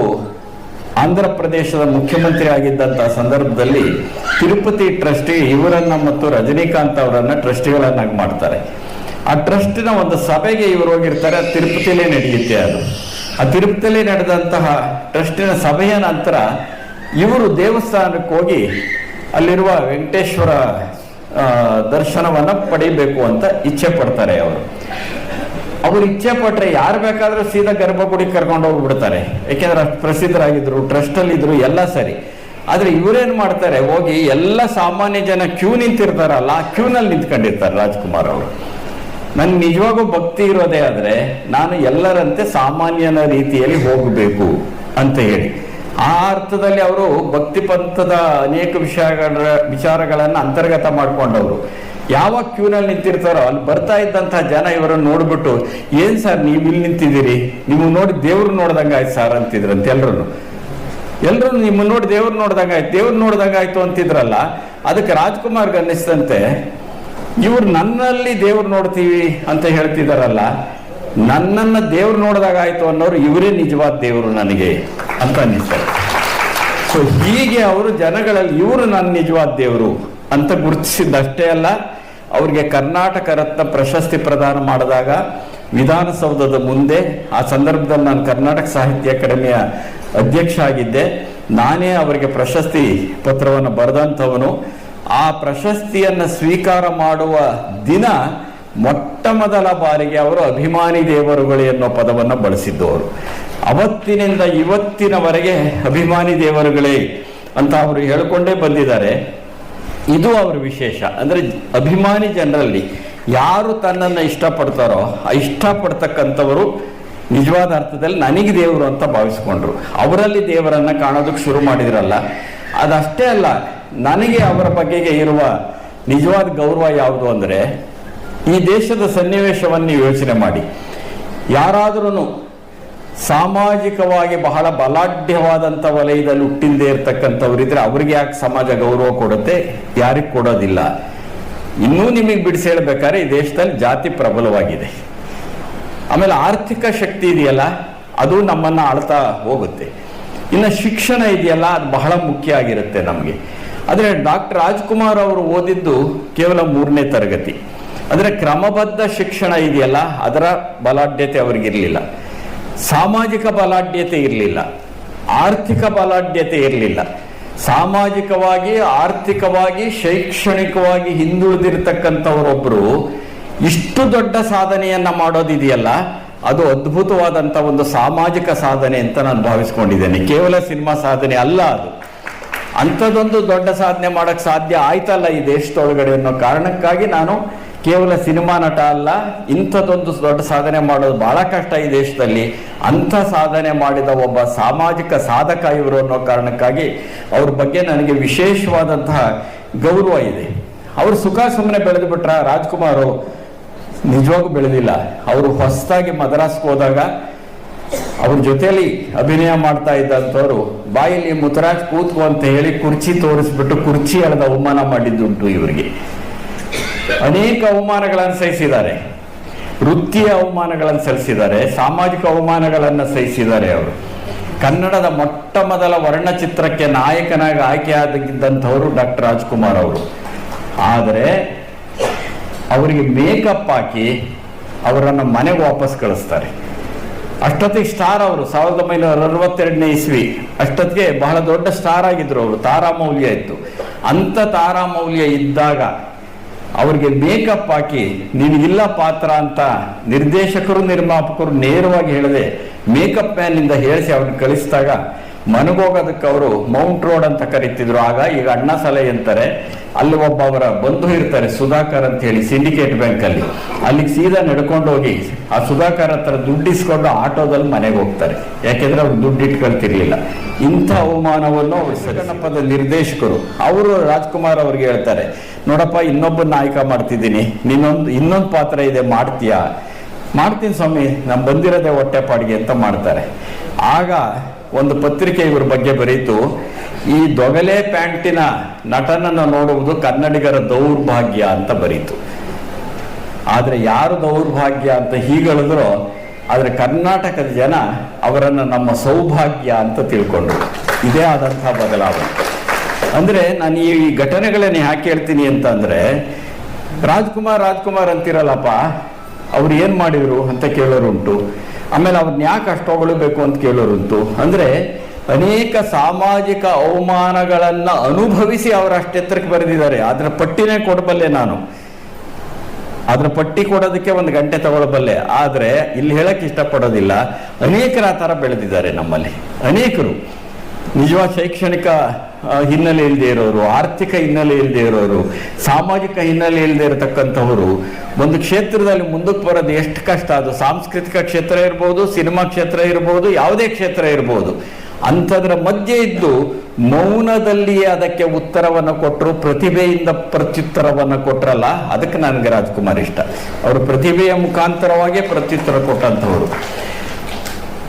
ಆಂಧ್ರ ಪ್ರದೇಶದ ಮುಖ್ಯಮಂತ್ರಿ ಆಗಿದ್ದಂತಹ ಸಂದರ್ಭದಲ್ಲಿ ತಿರುಪತಿ ಟ್ರಸ್ಟಿ ಇವರನ್ನ ಮತ್ತು ರಜನಿಕಾಂತ್ ಅವರನ್ನ ಟ್ರಸ್ಟಿಗಳನ್ನಾಗಿ ಮಾಡ್ತಾರೆ. ಆ ಟ್ರಸ್ಟಿನ ಒಂದು ಸಭೆಗೆ ಇವರು ಹೋಗಿರ್ತಾರೆ. ತಿರುಪತಿಯಲ್ಲೇ ನಡೆಯುತ್ತೆ ಅದು. ಆ ತಿರುಪತಿಯಲ್ಲಿ ನಡೆದಂತಹ ಟ್ರಸ್ಟಿನ ಸಭೆಯ ನಂತರ ಇವರು ದೇವಸ್ಥಾನಕ್ಕೆ ಹೋಗಿ ಅಲ್ಲಿರುವ ವೆಂಕಟೇಶ್ವರ ದರ್ಶನವನ್ನ ಪಡಿಬೇಕು ಅಂತ ಇಚ್ಛೆ ಪಡ್ತಾರೆ. ಅವರು ಇಚ್ಛೆ ಪಟ್ರೆ ಯಾರು ಬೇಕಾದ್ರೂ ಸೀದಾ ಗರ್ಭಗುಡಿ ಕರ್ಕೊಂಡು ಹೋಗ್ಬಿಡ್ತಾರೆ, ಯಾಕೆಂದ್ರೆ ಅಷ್ಟು ಪ್ರಸಿದ್ಧರಾಗಿದ್ರು, ಟ್ರಸ್ಟ್ ಅಲ್ಲಿ ಇದ್ರು, ಎಲ್ಲ ಸರಿ. ಆದ್ರೆ ಇವರೇನ್ ಮಾಡ್ತಾರೆ, ಹೋಗಿ ಎಲ್ಲ ಸಾಮಾನ್ಯ ಜನ ಕ್ಯೂ ನಿಂತಿರ್ತಾರಲ್ಲ, ಆ ಕ್ಯೂನಲ್ಲಿ ನಿಂತ್ಕೊಂಡಿರ್ತಾರೆ ರಾಜ್ಕುಮಾರ್ ಅವರು. ನನ್ ನಿಜವಾಗೂ ಭಕ್ತಿ ಇರೋದೇ ಆದ್ರೆ ನಾನು ಎಲ್ಲರಂತೆ ಸಾಮಾನ್ಯನ ರೀತಿಯಲ್ಲಿ ಹೋಗಬೇಕು ಅಂತ ಹೇಳಿ, ಆ ಅರ್ಥದಲ್ಲಿ ಅವರು ಭಕ್ತಿ ಪಂಥದ ಅನೇಕ ವಿಚಾರಗಳನ್ನ ಅಂತರ್ಗತ ಮಾಡ್ಕೊಂಡವರು. ಯಾವಾಗ ಕ್ಯೂನಲ್ಲಿ ನಿಂತಿರ್ತಾರೋ ಅಲ್ಲಿ ಬರ್ತಾ ಇದ್ದಂತಹ ಜನ ಇವರನ್ನು ನೋಡ್ಬಿಟ್ಟು, ಏನ್ ಸರ್ ನೀವು ಇಲ್ಲಿ ನಿಂತಿದ್ದೀರಿ, ನೀವು ನೋಡಿ ದೇವ್ರು ನೋಡ್ದಂಗಾಯ್ತು ಸರ್ ಅಂತಿದ್ರಂತೆ. ಎಲ್ರು ನಿಮ್ಮನ್ನ ನೋಡಿ ದೇವ್ರು ನೋಡ್ದಂಗಾಯ್ತು ಅಂತಿದ್ರಲ್ಲ. ಅದಕ್ಕೆ ರಾಜ್ಕುಮಾರ್ಗೆ ಅನ್ನಿಸ್ತಂತೆ, ಇವ್ರು ನನ್ನಲ್ಲಿ ದೇವ್ರು ನೋಡ್ತೀವಿ ಅಂತ ಹೇಳ್ತಿದಾರಲ್ಲ, ನನ್ನನ್ನ ದೇವ್ರು ನೋಡ್ದಾಗಾಯ್ತು ಅನ್ನೋರು ಇವರೇ ನಿಜವಾದ ದೇವರು ನನಗೆ ಅಂತ ಅನ್ನಿಸ್ತಾರೆ. ಸೊ ಹೀಗೆ ಅವರು ಜನಗಳಲ್ಲಿ ಇವರು ನನ್ನ ನಿಜವಾದ ದೇವರು ಅಂತ ಗುರುತಿಸಿದ್ದಷ್ಟೇ ಅಲ್ಲ, ಅವ್ರಿಗೆ ಕರ್ನಾಟಕ ರತ್ನ ಪ್ರಶಸ್ತಿ ಪ್ರದಾನ ಮಾಡಿದಾಗ ವಿಧಾನಸೌಧದ ಮುಂದೆ, ಆ ಸಂದರ್ಭದಲ್ಲಿ ನಾನು ಕರ್ನಾಟಕ ಸಾಹಿತ್ಯ ಅಕಾಡೆಮಿಯ ಅಧ್ಯಕ್ಷ ಆಗಿದ್ದೆ, ನಾನೇ ಅವರಿಗೆ ಪ್ರಶಸ್ತಿ ಪತ್ರವನ್ನು ಬರೆದಂಥವನು. ಆ ಪ್ರಶಸ್ತಿಯನ್ನು ಸ್ವೀಕಾರ ಮಾಡುವ ದಿನ ಮೊಟ್ಟ ಮೊದಲ ಬಾರಿಗೆ ಅವರು ಅಭಿಮಾನಿ ದೇವರುಗಳೇ ಅನ್ನೋ ಪದವನ್ನು ಬಳಸಿದ್ದು ಅವರು. ಅವತ್ತಿನಿಂದ ಇವತ್ತಿನವರೆಗೆ ಅಭಿಮಾನಿ ದೇವರುಗಳೇ ಅಂತ ಅವರು ಹೇಳಿಕೊಂಡೇ ಬಂದಿದ್ದಾರೆ. ಇದು ಅವರ ವಿಶೇಷ. ಅಂದ್ರೆ ಅಭಿಮಾನಿ ಜನರಲ್ಲಿ ಯಾರು ತನ್ನನ್ನು ಇಷ್ಟಪಡ್ತಾರೋ ಆ ಇಷ್ಟಪಡ್ತಕ್ಕಂಥವರು ನಿಜವಾದ ಅರ್ಥದಲ್ಲಿ ನನಗೆ ದೇವರು ಅಂತ ಭಾವಿಸ್ಕೊಂಡ್ರು. ಅವರಲ್ಲಿ ದೇವರನ್ನ ಕಾಣೋದಕ್ಕೆ ಶುರು ಮಾಡಿದ್ರಲ್ಲ, ಅದಷ್ಟೇ ಅಲ್ಲ, ನನಗೆ ಅವರ ಬಗೆಗೆ ಇರುವ ನಿಜವಾದ ಗೌರವ ಯಾವುದು ಅಂದ್ರೆ, ಈ ದೇಶದ ಸನ್ನಿವೇಶವನ್ನು ನೀವು ಯೋಚನೆ ಮಾಡಿ. ಯಾರಾದ್ರೂ ಸಾಮಾಜಿಕವಾಗಿ ಬಹಳ ಬಲಾಢ್ಯವಾದಂಥ ವಲಯದಲ್ಲಿ ಹುಟ್ಟಿಂದೇ ಇರ್ತಕ್ಕಂಥವ್ರಿದ್ರೆ ಅವ್ರಿಗೆ ಯಾಕೆ ಸಮಾಜ ಗೌರವ ಕೊಡುತ್ತೆ? ಯಾರಿಗೆ ಕೊಡೋದಿಲ್ಲ. ಇನ್ನೂ ನಿಮಗೆ ಬಿಡಿಸಿ ಹೇಳ್ಬೇಕಾದ್ರೆ ಈ ದೇಶದಲ್ಲಿ ಜಾತಿ ಪ್ರಬಲವಾಗಿದೆ. ಆಮೇಲೆ ಆರ್ಥಿಕ ಶಕ್ತಿ ಇದೆಯಲ್ಲ, ಅದು ನಮ್ಮನ್ನ ಆಳ್ತಾ ಹೋಗುತ್ತೆ. ಇನ್ನು ಶಿಕ್ಷಣ ಇದೆಯಲ್ಲ, ಅದು ಬಹಳ ಮುಖ್ಯ ಆಗಿರುತ್ತೆ ನಮಗೆ. ಆದರೆ ಡಾಕ್ಟರ್ ರಾಜ್ಕುಮಾರ್ ಅವರು ಓದಿದ್ದು ಕೇವಲ 3ನೇ ತರಗತಿ. ಅಂದರೆ ಕ್ರಮಬದ್ಧ ಶಿಕ್ಷಣ ಇದೆಯಲ್ಲ, ಅದರ ಬಲಾಢ್ಯತೆ ಅವ್ರಿಗಿರ್ಲಿಲ್ಲ. ಸಾಮಾಜಿಕ ಬಲಾಢ್ಯತೆ ಇರಲಿಲ್ಲ, ಆರ್ಥಿಕ ಬಲಾಢ್ಯತೆ ಇರಲಿಲ್ಲ. ಸಾಮಾಜಿಕವಾಗಿ, ಆರ್ಥಿಕವಾಗಿ, ಶೈಕ್ಷಣಿಕವಾಗಿ ಹಿಂದುಳಿದಿರ್ತಕ್ಕಂಥವರೊಬ್ಬರು ಇಷ್ಟು ದೊಡ್ಡ ಸಾಧನೆಯನ್ನ ಮಾಡೋದಿದೆಯಲ್ಲ, ಅದು ಅದ್ಭುತವಾದಂಥ ಒಂದು ಸಾಮಾಜಿಕ ಸಾಧನೆ ಅಂತ ನಾನು ಭಾವಿಸ್ಕೊಂಡಿದ್ದೇನೆ. ಕೇವಲ ಸಿನಿಮಾ ಸಾಧನೆ ಅಲ್ಲ ಅದು. ಅಂಥದ್ದೊಂದು ದೊಡ್ಡ ಸಾಧನೆ ಮಾಡಕ್ ಸಾಧ್ಯ ಆಯ್ತಲ್ಲ ಈ ದೇಶದೊಳಗಡೆ ಅನ್ನೋ ಕಾರಣಕ್ಕಾಗಿ ನಾನು ಕೇವಲ ಸಿನಿಮಾ ನಟ ಅಲ್ಲ, ಇಂಥದ್ದೊಂದು ದೊಡ್ಡ ಸಾಧನೆ ಮಾಡೋದು ಬಹಳ ಕಷ್ಟ ಈ ದೇಶದಲ್ಲಿ. ಅಂಥ ಸಾಧನೆ ಮಾಡಿದ ಒಬ್ಬ ಸಾಮಾಜಿಕ ಸಾಧಕ ಇವರು ಅನ್ನೋ ಕಾರಣಕ್ಕಾಗಿ ಅವ್ರ ಬಗ್ಗೆ ನನಗೆ ವಿಶೇಷವಾದಂತಹ ಗೌರವ ಇದೆ. ಅವರು ಸುಖ ಸುಮ್ಮನೆ ಬೆಳೆದು ಬಿಟ್ರ? ರಾಜ್ಕುಮಾರ್ ನಿಜವಾಗೂ ಬೆಳೆದಿಲ್ಲ. ಅವರು ಹೊಸದಾಗಿ ಮದ್ರಾಸ್ಗೆ ಹೋದಾಗ ಅವ್ರ ಜೊತೆಯಲ್ಲಿ ಅಭಿನಯ ಮಾಡ್ತಾ ಇದ್ದಂಥವ್ರು ಬಾಯಲ್ಲಿ ಮುತ್ತರಾಜ್ ಕೂತ್ಕೋ ಅಂತ ಹೇಳಿ ಕುರ್ಚಿ ತೋರಿಸ್ಬಿಟ್ಟು ಕುರ್ಚಿ ಎಳೆದ ಅವಮಾನ ಮಾಡಿದ್ದುಂಟು ಇವರಿಗೆ. ಅನೇಕ ಅವಮಾನಗಳನ್ನು ಸಹಿಸಿದ್ದಾರೆ, ವೃತ್ತಿಯ ಅವಮಾನಗಳನ್ನು ಸಲ್ಲಿಸಿದ್ದಾರೆ, ಸಾಮಾಜಿಕ ಅವಮಾನಗಳನ್ನು ಸಹಿಸಿದ್ದಾರೆ. ಅವರು ಕನ್ನಡದ ಮೊಟ್ಟ ಮೊದಲ ವರ್ಣಚಿತ್ರಕ್ಕೆ ನಾಯಕನಾಗಿ ಆಯ್ಕೆಯಾಗಿದ್ದಂಥವರು ಡಾಕ್ಟರ್ ರಾಜ್ಕುಮಾರ್ ಅವರು. ಆದರೆ ಅವರಿಗೆ ಮೇಕಪ್ ಹಾಕಿ ಅವರನ್ನು ಮನೆಗೆ ವಾಪಸ್ ಕಳಿಸ್ತಾರೆ. ಅಷ್ಟೊತ್ತಿಗೆ ಸ್ಟಾರ್ ಅವರು 1962 ಇಸ್ವಿ ಅಷ್ಟೊತ್ತಿಗೆ ಬಹಳ ದೊಡ್ಡ ಸ್ಟಾರ್ ಆಗಿದ್ರು ಅವರು, ತಾರಾಮೌಲ್ಯ ಇತ್ತು. ಅಂಥ ತಾರಾಮೌಲ್ಯ ಇದ್ದಾಗ ಅವ್ರಿಗೆ ಮೇಕಪ್ ಹಾಕಿ ನಿನಗಿಲ್ಲ ಪಾತ್ರ ಅಂತ ನಿರ್ದೇಶಕರು ನಿರ್ಮಾಪಕರು ನೇರವಾಗಿ ಹೇಳದೆ ಮೇಕಪ್ ಮ್ಯಾನ್ ಇಂದ ಹೇಳಿಸಿ ಅವ್ರನ್ನ ಕಳಿಸಿದಾಗ ಮನಗೋಗೋದಕ್ಕೆ ಅವರು ಮೌಂಟ್ ರೋಡ್ ಅಂತ ಕರೀತಿದ್ರು ಆಗ, ಈಗ ಅಣ್ಣ ಸಲಹೆ ಅಂತಾರೆ. ಅಲ್ಲಿ ಒಬ್ಬ ಅವರ ಬಂಧು ಇರ್ತಾರೆ ಸುಧಾಕರ್ ಅಂತ ಹೇಳಿ, ಸಿಂಡಿಕೇಟ್ ಬ್ಯಾಂಕ್ ಅಲ್ಲಿ. ಅಲ್ಲಿಗೆ ಸೀದಾ ನಡ್ಕೊಂಡು ಹೋಗಿ ಆ ಸುಧಾಕರ್ ಹತ್ರ ದುಡ್ಡಿಸ್ಕೊಂಡು ಆಟೋದಲ್ಲಿ ಮನೆಗೆ ಹೋಗ್ತಾರೆ. ಯಾಕೆಂದ್ರೆ ಅವ್ರು ದುಡ್ಡು ಇಟ್ಕೊಳ್ತಿರ್ಲಿಲ್ಲ. ಇಂಥ ಅವಮಾನವನ್ನು ಸಗಣಪದ ನಿರ್ದೇಶಕರು ಅವರು ರಾಜ್ಕುಮಾರ್ ಅವ್ರಿಗೆ ಹೇಳ್ತಾರೆ, ನೋಡಪ್ಪ ಇನ್ನೊಬ್ಬ ನಾಯಕ ಮಾಡ್ತಿದ್ದೀನಿ, ಇನ್ನೊಂದು ಪಾತ್ರ ಇದೆ ಮಾಡ್ತೀಯಾ? ಮಾಡ್ತೀನಿ ಸ್ವಾಮಿ, ನಾನು ಬಂದಿರೋದೇ ಹೊಟ್ಟೆಪಾಡಿಗೆ ಅಂತ ಮಾಡ್ತಾರೆ. ಆಗ ಒಂದು ಪತ್ರಿಕೆ ಇವ್ರ ಬಗ್ಗೆ ಬರೀತು, ಈ ದೊಗಲೆ ಪ್ಯಾಂಟಿನ ನಟನನ್ನು ನೋಡುವುದು ಕನ್ನಡಿಗರ ದೌರ್ಭಾಗ್ಯ ಅಂತ ಬರೀತು. ಆದ್ರೆ ಯಾರು ದೌರ್ಭಾಗ್ಯ ಅಂತ ಹೀಗಳಿದ್ರೋ, ಆದ್ರೆ ಕರ್ನಾಟಕದ ಜನ ಅವರನ್ನು ನಮ್ಮ ಸೌಭಾಗ್ಯ ಅಂತ ತಿಳ್ಕೊಂಡ್ರು. ಇದೇ ಆದಂತಹ ಬದಲಾವಣೆ. ಅಂದ್ರೆ ನಾನು ಈ ಘಟನೆಗಳನ್ನ ಯಾಕೆ ಹೇಳ್ತೀನಿ ಅಂತಂದ್ರೆ, ರಾಜ್ಕುಮಾರ್ ಅಂತಿರಲ್ಲಪ್ಪ, ಅವ್ರು ಏನ್ ಮಾಡಿದ್ರು ಅಂತ ಕೇಳೋರುಂಟು. ಆಮೇಲೆ ಅವ್ರನ್ನ ಯಾಕೆ ಅಷ್ಟು ಹೊಗಳಬೇಕು ಅಂತ ಕೇಳೋರುಂಟು. ಅಂದ್ರೆ ಅನೇಕ ಸಾಮಾಜಿಕ ಅವಮಾನಗಳನ್ನ ಅನುಭವಿಸಿ ಅವರು ಅಷ್ಟೆತ್ತರಕ್ಕೆ ಬರೆದಿದ್ದಾರೆ. ಅದರ ಪಟ್ಟಿನೇ ಕೊಡಬಲ್ಲೆ ನಾನು, ಅದ್ರ ಪಟ್ಟಿ ಕೊಡೋದಕ್ಕೆ 1 ಗಂಟೆ ತಗೊಳ್ಬಲ್ಲೆ. ಆದ್ರೆ ಇಲ್ಲಿ ಹೇಳಕ್ ಇಷ್ಟಪಡೋದಿಲ್ಲ, ಅನೇಕರು ಆ ತರ ಬೆಳೆದಿದ್ದಾರೆ ನಮ್ಮಲ್ಲಿ. ಅನೇಕರು ನಿಜವಾದ ಶೈಕ್ಷಣಿಕ ಹಿನ್ನೆಲೆ ಇಲ್ಲದೆ ಇರೋರು, ಆರ್ಥಿಕ ಹಿನ್ನೆಲೆ ಇಲ್ಲದೆ ಇರೋರು, ಸಾಮಾಜಿಕ ಹಿನ್ನೆಲೆ ಇಲ್ಲದೆ ಇರತಕ್ಕಂಥವರು ಒಂದು ಕ್ಷೇತ್ರದಲ್ಲಿ ಮುಂದಕ್ಕೆ ಬರೋದು ಎಷ್ಟು ಕಷ್ಟ. ಅದು ಸಾಂಸ್ಕೃತಿಕ ಕ್ಷೇತ್ರ ಇರ್ಬೋದು, ಸಿನಿಮಾ ಕ್ಷೇತ್ರ ಇರ್ಬೋದು, ಯಾವುದೇ ಕ್ಷೇತ್ರ ಇರ್ಬೋದು. ಅಂಥದ್ರ ಮಧ್ಯೆ ಇದ್ದು ಮೌನದಲ್ಲಿಯೇ ಅದಕ್ಕೆ ಉತ್ತರವನ್ನು ಕೊಟ್ಟರು, ಪ್ರತಿಭೆಯಿಂದ ಪ್ರತ್ಯುತ್ತರವನ್ನು ಕೊಟ್ರಲ್ಲ, ಅದಕ್ಕೆ ನನಗೆ ರಾಜ್ಕುಮಾರ್ ಇಷ್ಟ. ಅವರು ಪ್ರತಿಭೆಯ ಮುಖಾಂತರವಾಗಿ ಪ್ರತ್ಯುತ್ತರ ಕೊಟ್ಟಂಥವ್ರು.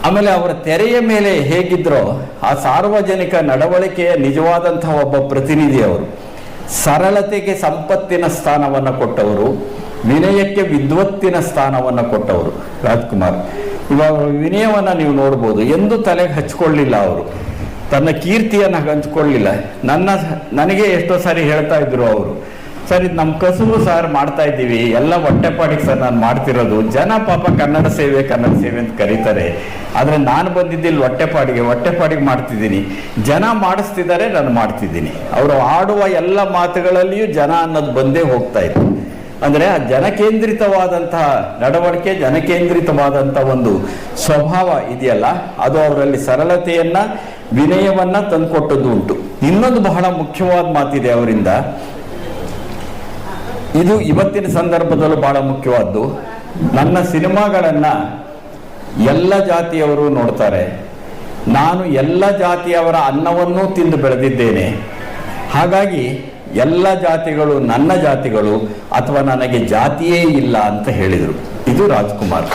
ಆಮೇಲೆ ಅವರ ತೆರೆಯ ಮೇಲೆ ಹೇಗಿದ್ರೋ ಆ ಸಾರ್ವಜನಿಕ ನಡವಳಿಕೆಯ ನಿಜವಾದಂತಹ ಒಬ್ಬ ಪ್ರತಿನಿಧಿ ಅವರು. ಸರಳತೆಗೆ ಸಂಪತ್ತಿನ ಸ್ಥಾನವನ್ನು ಕೊಟ್ಟವರು, ವಿನಯಕ್ಕೆ ವಿದ್ವತ್ತಿನ ಸ್ಥಾನವನ್ನು ಕೊಟ್ಟವರು ರಾಜ್ಕುಮಾರ್. ಇವಾಗ ವಿನಯವನ್ನ ನೀವು ನೋಡ್ಬೋದು, ಎಂದು ತಲೆಗೆ ಹಚ್ಕೊಳ್ಳಿಲ್ಲ ಅವರು, ತನ್ನ ಕೀರ್ತಿಯನ್ನು ಹಂಚ್ಕೊಳ್ಳಿಲ್ಲ. ನನಗೆ ಎಷ್ಟೋ ಸಾರಿ ಹೇಳ್ತಾ ಇದ್ರು ಅವರು, ಸರ್ ಇದು ನಮ್ಮ ಕಸುಬು ಸರ್ ಮಾಡ್ತಾ ಇದ್ದೀವಿ, ಎಲ್ಲ ಹೊಟ್ಟೆಪಾಡಿಗೆ ಸರ್ ನಾನು ಮಾಡ್ತಿರೋದು. ಜನ ಪಾಪ ಕನ್ನಡ ಸೇವೆ ಅಂತ ಕರೀತಾರೆ, ಆದ್ರೆ ನಾನು ಬಂದಿದ್ದಿಲ್ಲಿ ಹೊಟ್ಟೆಪಾಡಿಗೆ ಮಾಡ್ತಿದ್ದೀನಿ. ಜನ ಮಾಡಿಸ್ತಿದ್ದಾರೆ, ನಾನು ಮಾಡ್ತಿದ್ದೀನಿ. ಅವರು ಆಡುವ ಎಲ್ಲ ಮಾತುಗಳಲ್ಲಿಯೂ ಜನ ಅನ್ನೋದು ಬಂದೇ ಹೋಗ್ತಾ ಇತ್ತು. ಅಂದ್ರೆ ಆ ಜನಕೇಂದ್ರಿತವಾದಂತಹ ನಡವಳಿಕೆ, ಜನಕೇಂದ್ರಿತವಾದಂತಹ ಒಂದು ಸ್ವಭಾವ ಇದೆಯಲ್ಲ, ಅದು ಅವರಲ್ಲಿ ಸರಳತೆಯನ್ನ, ವಿನಯವನ್ನ ತಂದುಕೊಟ್ಟದ್ದು ಉಂಟು. ಇನ್ನೊಂದು ಬಹಳ ಮುಖ್ಯವಾದ ಮಾತಿದೆ ಅವರಿಂದ, ಇದು ಇವತ್ತಿನ ಸಂದರ್ಭದಲ್ಲೂ ಬಹಳ ಮುಖ್ಯವಾದ್ದು. ನನ್ನ ಸಿನಿಮಾಗಳನ್ನ ಎಲ್ಲ ಜಾತಿಯವರು ನೋಡ್ತಾರೆ, ನಾನು ಎಲ್ಲ ಜಾತಿಯವರ ಅನ್ನವನ್ನು ತಿಂದು ಬೆಳೆದಿದ್ದೇನೆ, ಹಾಗಾಗಿ ಎಲ್ಲ ಜಾತಿಗಳು ನನ್ನ ಜಾತಿಗಳು ಅಥವಾ ನನಗೆ ಜಾತಿಯೇ ಇಲ್ಲ ಅಂತ ಹೇಳಿದರು. ಇದು ರಾಜ್ಕುಮಾರ್.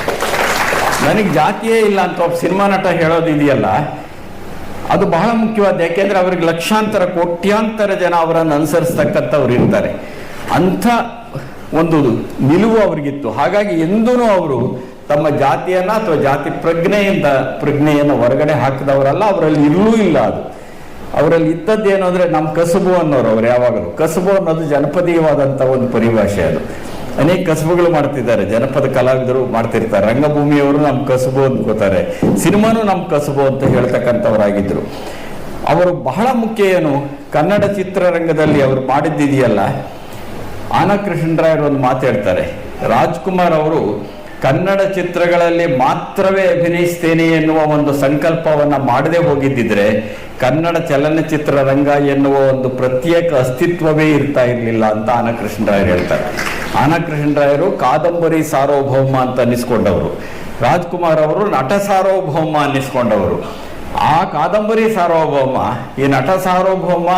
ನನಗೆ ಜಾತಿಯೇ ಇಲ್ಲ ಅಂತ ಒಬ್ಬ ಸಿನಿಮಾ ನಟ ಹೇಳೋದಿದೆಯಲ್ಲ, ಅದು ಬಹಳ ಮುಖ್ಯವಾದ. ಯಾಕೆಂದ್ರೆ ಅವ್ರಿಗೆ ಲಕ್ಷಾಂತರ ಕೋಟ್ಯಾಂತರ ಜನ ಅವರನ್ನು ಅನುಸರಿಸ್ತಕ್ಕಂಥವ್ರು ಇರ್ತಾರೆ. ಅಂಥ ಒಂದು ನಿಲುವು ಅವ್ರಿಗಿತ್ತು. ಹಾಗಾಗಿ ಎಂದೂ ಅವರು ತಮ್ಮ ಜಾತಿಯನ್ನ ಅಥವಾ ಜಾತಿ ಪ್ರಜ್ಞೆಯನ್ನು ಹೊರಗಡೆ ಹಾಕಿದವರಲ್ಲ, ಅವರಲ್ಲಿ ಇರಲೂ ಇಲ್ಲ. ಅದು ಅವರಲ್ಲಿ ಇದ್ದದ್ದೇನು ಅಂದ್ರೆ ನಮ್ಮ ಕಸುಬು ಅನ್ನೋರು. ಅವ್ರು ಯಾವಾಗಲೂ ಕಸುಬು ಅನ್ನೋದು ಜನಪದೀಯವಾದಂಥ ಒಂದು ಪರಿಭಾಷೆ. ಅದು ಅನೇಕ ಕಸುಬುಗಳು ಮಾಡ್ತಿದ್ದಾರೆ, ಜನಪದ ಕಲಾವಿದರು ಮಾಡ್ತಿರ್ತಾರೆ. ರಂಗಭೂಮಿಯವರು ನಮ್ಮ ಕಸುಬು ಅಂದ್ಕೋತಾರೆ, ಸಿನಿಮಾನು ನಮ್ಮ ಕಸುಬು ಅಂತ ಹೇಳ್ತಕ್ಕಂಥವರಾಗಿದ್ರು. ಅವರು ಬಹಳ ಮುಖ್ಯ ಏನು, ಕನ್ನಡ ಚಿತ್ರರಂಗದಲ್ಲಿ ಅವರು ಮಾಡಿದ್ದಿದೆಯಲ್ಲ. ಆನಾ ಕೃಷ್ಣರಾಯರು ಒಂದು ಮಾತು ಹೇಳ್ತಾರೆ, ರಾಜ್ಕುಮಾರ್ ಅವರು ಕನ್ನಡ ಚಿತ್ರಗಳಲ್ಲಿ ಮಾತ್ರವೇ ಅಭಿನಯಿಸ್ತೇನೆ ಎನ್ನುವ ಒಂದು ಸಂಕಲ್ಪವನ್ನ ಮಾಡದೆ ಹೋಗಿದ್ದಿದ್ರೆ ಕನ್ನಡ ಚಲನಚಿತ್ರ ರಂಗ ಎನ್ನುವ ಒಂದು ಪ್ರತ್ಯೇಕ ಅಸ್ತಿತ್ವವೇ ಇರ್ತಾ ಇರಲಿಲ್ಲ ಅಂತ ಆನಾ ಕೃಷ್ಣರಾಯರು ಹೇಳ್ತಾರೆ. ಆನಾ ಕೃಷ್ಣರಾಯರು ಕಾದಂಬರಿ ಸಾರ್ವಭೌಮ ಅಂತ ಅನ್ನಿಸ್ಕೊಂಡವರು, ರಾಜ್ಕುಮಾರ್ ಅವರು ನಟ ಸಾರ್ವಭೌಮ ಅನ್ನಿಸ್ಕೊಂಡವರು. ಆ ಕಾದಂಬರಿ ಸಾರ್ವಭೌಮ, ಈ ನಟ ಸಾರ್ವಭೌಮ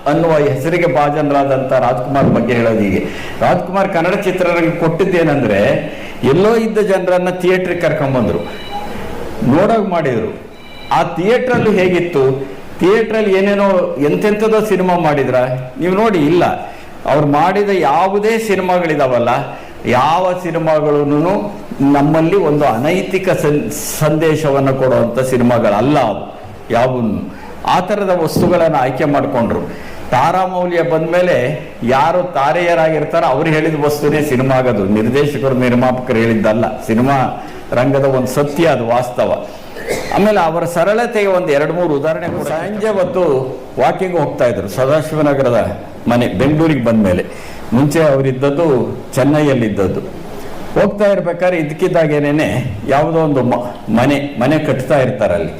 ಅನ್ನುವ ಹೆಸರಿಗೆ ಭಾಜನರಾದಂಥ ರಾಜ್ಕುಮಾರ್ ಬಗ್ಗೆ ಹೇಳೋದು ಹೀಗೆ. ರಾಜ್ಕುಮಾರ್ ಕನ್ನಡ ಚಿತ್ರರಂಗ ಕೊಟ್ಟಿದ್ದೇನೆಂದ್ರೆ, ಎಲ್ಲೋ ಇದ್ದ ಜನರನ್ನ ಥಿಯೇಟ್ರಿಗೆ ಕರ್ಕೊಂಡ್ಬಂದ್ರು, ನೋಡೋಕೆ ಮಾಡಿದ್ರು. ಆ ಥಿಯೇಟ್ರಲ್ಲಿ ಹೇಗಿತ್ತು, ಥಿಯೇಟ್ರಲ್ಲಿ ಏನೇನೋ ಎಂತೆಂಥದೋ ಸಿನಿಮಾ ಮಾಡಿದ್ರ ನೀವು ನೋಡಿ? ಇಲ್ಲ. ಅವ್ರು ಮಾಡಿದ ಯಾವುದೇ ಸಿನಿಮಾಗಳಿದಾವಲ್ಲ, ಯಾವ ಸಿನಿಮಾಗಳೂ ನಮ್ಮಲ್ಲಿ ಒಂದು ಅನೈತಿಕ ಸಂದೇಶವನ್ನು ಕೊಡುವಂಥ ಸಿನಿಮಾಗಳಲ್ಲ ಅವು. ಯಾವನ್ನು ಆ ಥರದ ವಸ್ತುಗಳನ್ನು ಆಯ್ಕೆ ಮಾಡಿಕೊಂಡ್ರು. ತಾರಾಮೌಲ್ಯ ಬಂದ್ಮೇಲೆ ಯಾರು ತಾರೆಯರಾಗಿರ್ತಾರೋ ಅವ್ರು ಹೇಳಿದ ವಸ್ತುನೇ ಸಿನಿಮಾ ಆಗೋದು, ನಿರ್ದೇಶಕರು ನಿರ್ಮಾಪಕರು ಹೇಳಿದ್ದಲ್ಲ. ಸಿನಿಮಾ ರಂಗದ ಒಂದು ಸತ್ಯ, ಅದು ವಾಸ್ತವ. ಆಮೇಲೆ ಅವರ ಸರಳತೆಗೆ ಒಂದು 2-3 ಉದಾಹರಣೆ ಕೂಡ. ಸಂಜೆ ಹೊತ್ತು ವಾಕಿಂಗ್ ಹೋಗ್ತಾ ಇದ್ರು ಸದಾಶಿವನಗರದ ಮನೆ, ಬೆಂಗಳೂರಿಗೆ ಬಂದ್ಮೇಲೆ. ಮುಂಚೆ ಅವರಿದ್ದದ್ದು ಚೆನ್ನೈಯಲ್ಲಿದ್ದದ್ದು. ಹೋಗ್ತಾ ಇರ್ಬೇಕಾದ್ರೆ ಇದಕ್ಕಿದ್ದಾಗೇನೆ ಯಾವುದೋ ಒಂದು ಮನೆ ಕಟ್ತಾ ಇರ್ತಾರೆ. ಅಲ್ಲಿ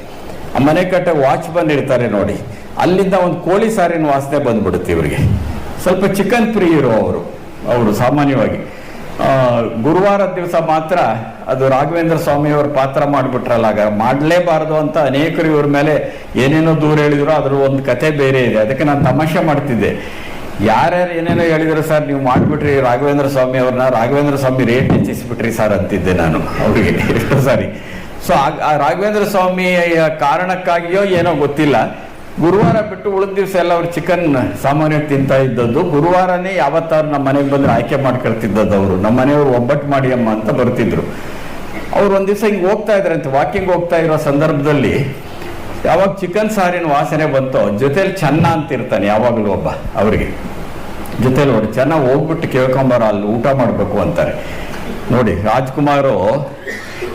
ಆ ಮನೆ ಕಟ್ಟ ವಾಚ್ ಬಂದಿರ್ತಾರೆ ನೋಡಿ, ಅಲ್ಲಿಂದ ಒಂದು ಕೋಳಿ ಸಾರಿನ ವಾಸನೆ ಬಂದ್ಬಿಡುತ್ತೆ ಇವರಿಗೆ. ಸ್ವಲ್ಪ ಚಿಕನ್ ಪ್ರಿಯರು ಅವರು ಸಾಮಾನ್ಯವಾಗಿ. ಗುರುವಾರದ ದಿವಸ ಮಾತ್ರ ಅದು ರಾಘವೇಂದ್ರ ಸ್ವಾಮಿಯವ್ರ ಪಾತ್ರ ಮಾಡಿಬಿಟ್ರಲ್ಲ, ಆಗ ಮಾಡಲೇಬಾರದು ಅಂತ ಅನೇಕರು ಇವ್ರ ಮೇಲೆ ಏನೇನೋ ದೂರ ಹೇಳಿದ್ರು. ಅದ್ರ ಒಂದು ಕತೆ ಬೇರೆ ಇದೆ. ಅದಕ್ಕೆ ನಾನು ತಮಾಷೆ ಮಾಡ್ತಿದ್ದೆ, ಯಾರ್ಯಾರು ಏನೇನೋ ಹೇಳಿದ್ರು ಸರ್ ನೀವು ಮಾಡಿಬಿಟ್ರಿ ರಾಘವೇಂದ್ರ ಸ್ವಾಮಿ ಅವ್ರನ್ನ, ರಾಘವೇಂದ್ರ ಸ್ವಾಮಿ ರೇಟ್ ಹೆಚ್ಚಿಸ್ಬಿಟ್ರಿ ಸರ್ ಅಂತಿದ್ದೆ ನಾನು ಅವರಿಗೆ ಎಷ್ಟೋ ಸಾರಿ. ಸೊ ಆ ರಾಘವೇಂದ್ರ ಸ್ವಾಮಿಯ ಕಾರಣಕ್ಕಾಗಿಯೋ ಏನೋ ಗೊತ್ತಿಲ್ಲ, ಗುರುವಾರ ಬಿಟ್ಟು ಉಳಿದ ದಿವಸ ಎಲ್ಲ ಅವ್ರು ಚಿಕನ್ ಸಾಮಾನ್ಯವಾಗಿ ತಿಂತಾ ಇದ್ದದ್ದು. ಗುರುವಾರನೇ ಯಾವತ್ತಾರು ನಮ್ಮ ಮನೆಗೆ ಬಂದ್ರೆ ಆಯ್ಕೆ ಮಾಡ್ಕೊಳ್ತಿದ್ದದ್ದು. ಅವರು ನಮ್ಮ ಮನೆಯವರು ಒಬ್ಬಟ್ಟು ಮಾಡಿ ಅಮ್ಮ ಅಂತ ಬರ್ತಿದ್ರು. ಅವ್ರು ಒಂದ್ ದಿವಸ ಹಿಂಗೆ ಹೋಗ್ತಾ ಇದ್ರಂತೆ, ವಾಕಿಂಗ್ ಹೋಗ್ತಾ ಇರೋ ಸಂದರ್ಭದಲ್ಲಿ ಯಾವಾಗ ಚಿಕನ್ ಸಾರಿನ ವಾಸನೆ ಬಂತೋ, ಜೊತೆಲಿ ಚೆನ್ನ ಅಂತ ಇರ್ತಾನೆ ಯಾವಾಗಲೂ ಒಬ್ಬ, ಅವರಿಗೆ ಜೊತೆಲಿ ನೋಡಿ ಚೆನ್ನಾಗಿ ಹೋಗ್ಬಿಟ್ಟು ಕೇಳ್ಕೊಂಬಾರ, ಅಲ್ಲಿ ಊಟ ಮಾಡಬೇಕು ಅಂತಾರೆ. ನೋಡಿ ರಾಜ್ಕುಮಾರು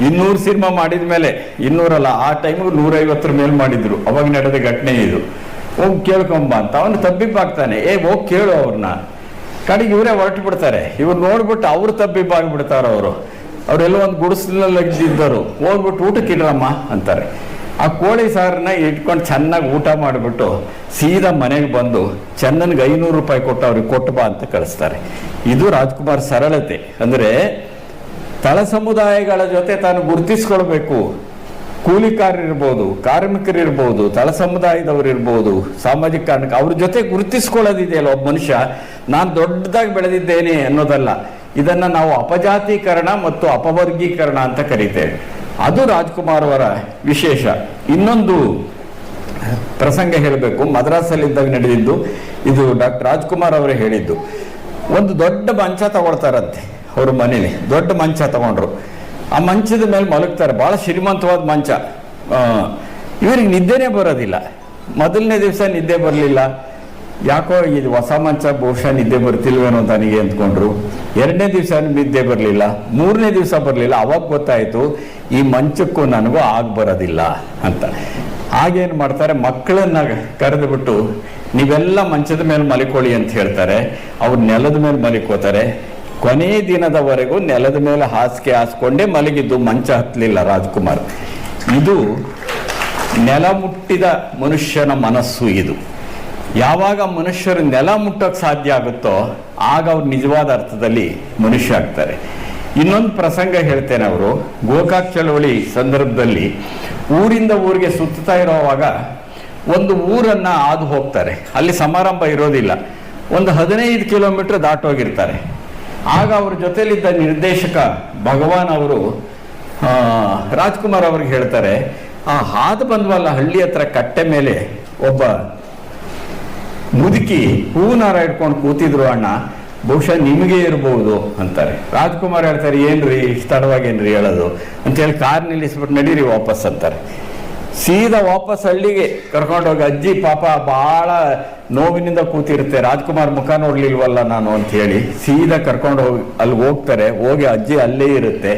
200 ಸಿನಿಮಾ ಮಾಡಿದ ಮೇಲೆ, 200 ಅಲ್ಲ ಆ ಟೈಮಿಗೆ 150 ಮೇಲೆ ಮಾಡಿದ್ರು. ಅವಾಗ ನಡೆದ ಘಟನೆ ಇದು. ಹೋಗಿ ಕೇಳ್ಕೊಂಬ ಅಂತ ಅವನು ತಬ್ಬಿಬ್ಬಾಗ್ತಾನೆ. ಹೋಗಿ ಕೇಳು ಅವ್ರನ್ನ. ಕಡೆಗೆ ಇವರೇ ಹೊರಟು ಬಿಡ್ತಾರೆ. ಇವ್ರು ನೋಡ್ಬಿಟ್ಟು ಅವ್ರು ತಬ್ಬಿಬ್ಬಾಗ್ಬಿಡ್ತಾರ. ಅವರೆಲ್ಲ ಒಂದು ಗುಡಿಸಲಲ್ಲಿ ಇದ್ದರು. ಹೋಗ್ಬಿಟ್ಟು ಊಟಕ್ಕೆ ಇಡ್ರಮ್ಮ ಅಂತಾರೆ. ಆ ಕೋಳಿ ಸಾರನ್ನ ಇಟ್ಕೊಂಡು ಚೆನ್ನಾಗಿ ಊಟ ಮಾಡಿಬಿಟ್ಟು ಸೀದಾ ಮನೆಗೆ ಬಂದು ಚಂದನ್ಗೆ 500 ರೂಪಾಯಿ ಕೊಟ್ಟು ಅವ್ರಿಗೆ ಕೊಟ್ಟು ಬಾ ಅಂತ ಕಳಿಸ್ತಾರೆ. ಇದು ರಾಜ್ಕುಮಾರ್ ಸರಳತೆ. ಅಂದ್ರೆ ತಳ ಸಮುದಾಯಗಳ ಜೊತೆ ತಾನು ಗುರುತಿಸ್ಕೊಳ್ಬೇಕು. ಕೂಲಿಕಾರರಿರ್ಬೋದು, ಕಾರ್ಮಿಕರಿರ್ಬೋದು, ತಳ ಸಮುದಾಯದವ್ರು ಇರ್ಬೋದು, ಸಾಮಾಜಿಕ ಕಾರಣಕ್ಕೆ ಅವ್ರ ಜೊತೆ ಗುರುತಿಸ್ಕೊಳ್ಳೋದಿದೆಯಲ್ಲ ಒಬ್ಬ ಮನುಷ್ಯ, ನಾನು ದೊಡ್ಡದಾಗಿ ಬೆಳೆದಿದ್ದೇನೆ ಅನ್ನೋದಲ್ಲ. ಇದನ್ನ ನಾವು ಅಪಜಾತೀಕರಣ ಮತ್ತು ಅಪವರ್ಗೀಕರಣ ಅಂತ ಕರೀತೇವೆ. ಅದು ರಾಜ್ಕುಮಾರ್ ಅವರ ವಿಶೇಷ. ಇನ್ನೊಂದು ಪ್ರಸಂಗ ಹೇಳಬೇಕು, ಮದ್ರಾಸಲ್ಲಿದ್ದಾಗ ನಡೆದಿದ್ದು. ಇದು ಡಾಕ್ಟರ್ ರಾಜ್ಕುಮಾರ್ ಅವರೇ ಹೇಳಿದ್ದು. ಒಂದು ದೊಡ್ಡ ಮಂಚ ತಗೊಳ್ತಾರಂತೆ ಅವ್ರ ಮನೇಲಿ. ದೊಡ್ಡ ಮಂಚ ತಗೊಂಡ್ರು. ಆ ಮಂಚದ ಮೇಲೆ ಮಲಗ್ತಾರೆ. ಬಹಳ ಶ್ರೀಮಂತವಾದ ಮಂಚ. ಇವರಿಗೆ ನಿದ್ದೆನೇ ಬರೋದಿಲ್ಲ. ಮೊದಲನೇ ದಿವಸ ನಿದ್ದೆ ಬರಲಿಲ್ಲ. ಯಾಕೋ ಇದು ಹೊಸ ಮಂಚ, ಬಹುಶಃ ನಿದ್ದೆ ಬರ್ತಿಲ್ವೇನೋ ತನಗೆ ಅಂದ್ಕೊಂಡ್ರು. 2ನೇ ದಿವಸ ನಿದ್ದೆ ಬರಲಿಲ್ಲ. 3ನೇ ದಿವಸ ಬರಲಿಲ್ಲ. ಅವಾಗ ಗೊತ್ತಾಯ್ತು ಈ ಮಂಚಕ್ಕೂ ನನಗೂ ಬರೋದಿಲ್ಲ ಅಂತ. ಆಗೇನು ಮಾಡ್ತಾರೆ, ಮಕ್ಕಳನ್ನ ಕರೆದು ಬಿಟ್ಟು ನೀವೆಲ್ಲ ಮಂಚದ ಮೇಲೆ ಮಲಿಕೊಳ್ಳಿ ಅಂತ ಹೇಳ್ತಾರೆ. ಅವ್ರು ನೆಲದ ಮೇಲೆ ಮಲಿಕೋತಾರೆ. ಕೊನೆ ದಿನದವರೆಗೂ ನೆಲದ ಮೇಲೆ ಹಾಸಿಗೆ ಹಾಸ್ಕೊಂಡೇ ಮಲಗಿದ್ದು, ಮಂಚ ಹತ್ತಲಿಲ್ಲ ರಾಜ್ಕುಮಾರ್. ಇದು ನೆಲ ಮುಟ್ಟಿದ ಮನುಷ್ಯನ ಮನಸ್ಸು. ಇದು ಯಾವಾಗ ಮನುಷ್ಯರು ನೆಲ ಮುಟ್ಟೋಕೆ ಸಾಧ್ಯ ಆಗುತ್ತೋ ಆಗ ಅವ್ರು ನಿಜವಾದ ಅರ್ಥದಲ್ಲಿ ಮನುಷ್ಯ ಆಗ್ತಾರೆ. ಇನ್ನೊಂದು ಪ್ರಸಂಗ ಹೇಳ್ತೇನೆ. ಅವರು ಗೋಕಾಕ್ ಚಳವಳಿ ಸಂದರ್ಭದಲ್ಲಿ ಊರಿಂದ ಊರಿಗೆ ಸುತ್ತಾ ಇರೋವಾಗ ಒಂದು ಊರನ್ನ ಹಾದು ಹೋಗ್ತಾರೆ. ಅಲ್ಲಿ ಸಮಾರಂಭ ಇರೋದಿಲ್ಲ. ಒಂದು 15 ಕಿಲೋಮೀಟರ್ ದಾಟೋಗಿರ್ತಾರೆ. ಆಗ ಅವ್ರ ಜೊತೆಲಿದ್ದ ನಿರ್ದೇಶಕ ಭಗವಾನ್ ಅವರು ರಾಜ್ಕುಮಾರ್ ಅವ್ರಿಗೆ ಹೇಳ್ತಾರೆ, ಆ ಹಾದು ಬಂದ್ವಲ್ಲ ಹಳ್ಳಿ ಹತ್ರ ಕಟ್ಟೆ ಮೇಲೆ ಒಬ್ಬ ಮುದುಕಿ ಹೂನಾರ ಇಟ್ಕೊಂಡು ಕೂತಿದ್ರು ಅಣ್ಣ, ಬಹುಶಃ ನಿಮಗೆ ಇರಬಹುದು ಅಂತಾರೆ. ರಾಜ್ಕುಮಾರ್ ಹೇಳ್ತಾರೆ, ಏನ್ರಿ ಇಷ್ಟು ತಡವಾಗೇನ್ರಿ ಹೇಳೋದು ಅಂತೇಳಿ ಕಾರ್ ನಿಲ್ಲಿಸ್ಬಿಟ್ಟು ನಡೀರಿ ವಾಪಸ್ ಅಂತಾರೆ. ಸೀದಾ ವಾಪಸ್ ಹಳ್ಳಿಗೆ ಕರ್ಕೊಂಡೋಗಿ ಅಜ್ಜಿ ಪಾಪ ಬಹಳ ನೋವಿನಿಂದ ಕೂತಿರುತ್ತೆ. ರಾಜ್ಕುಮಾರ್ ಮುಖ ನೋಡ್ಲಿಲ್ವಲ್ಲ ನಾನು ಅಂತ ಹೇಳಿ ಸೀದಾ ಕರ್ಕೊಂಡು ಹೋಗಿ ಅಲ್ಲಿ ಹೋಗ್ತಾರೆ. ಹೋಗಿ ಅಜ್ಜಿ ಅಲ್ಲೇ ಇರುತ್ತೆ.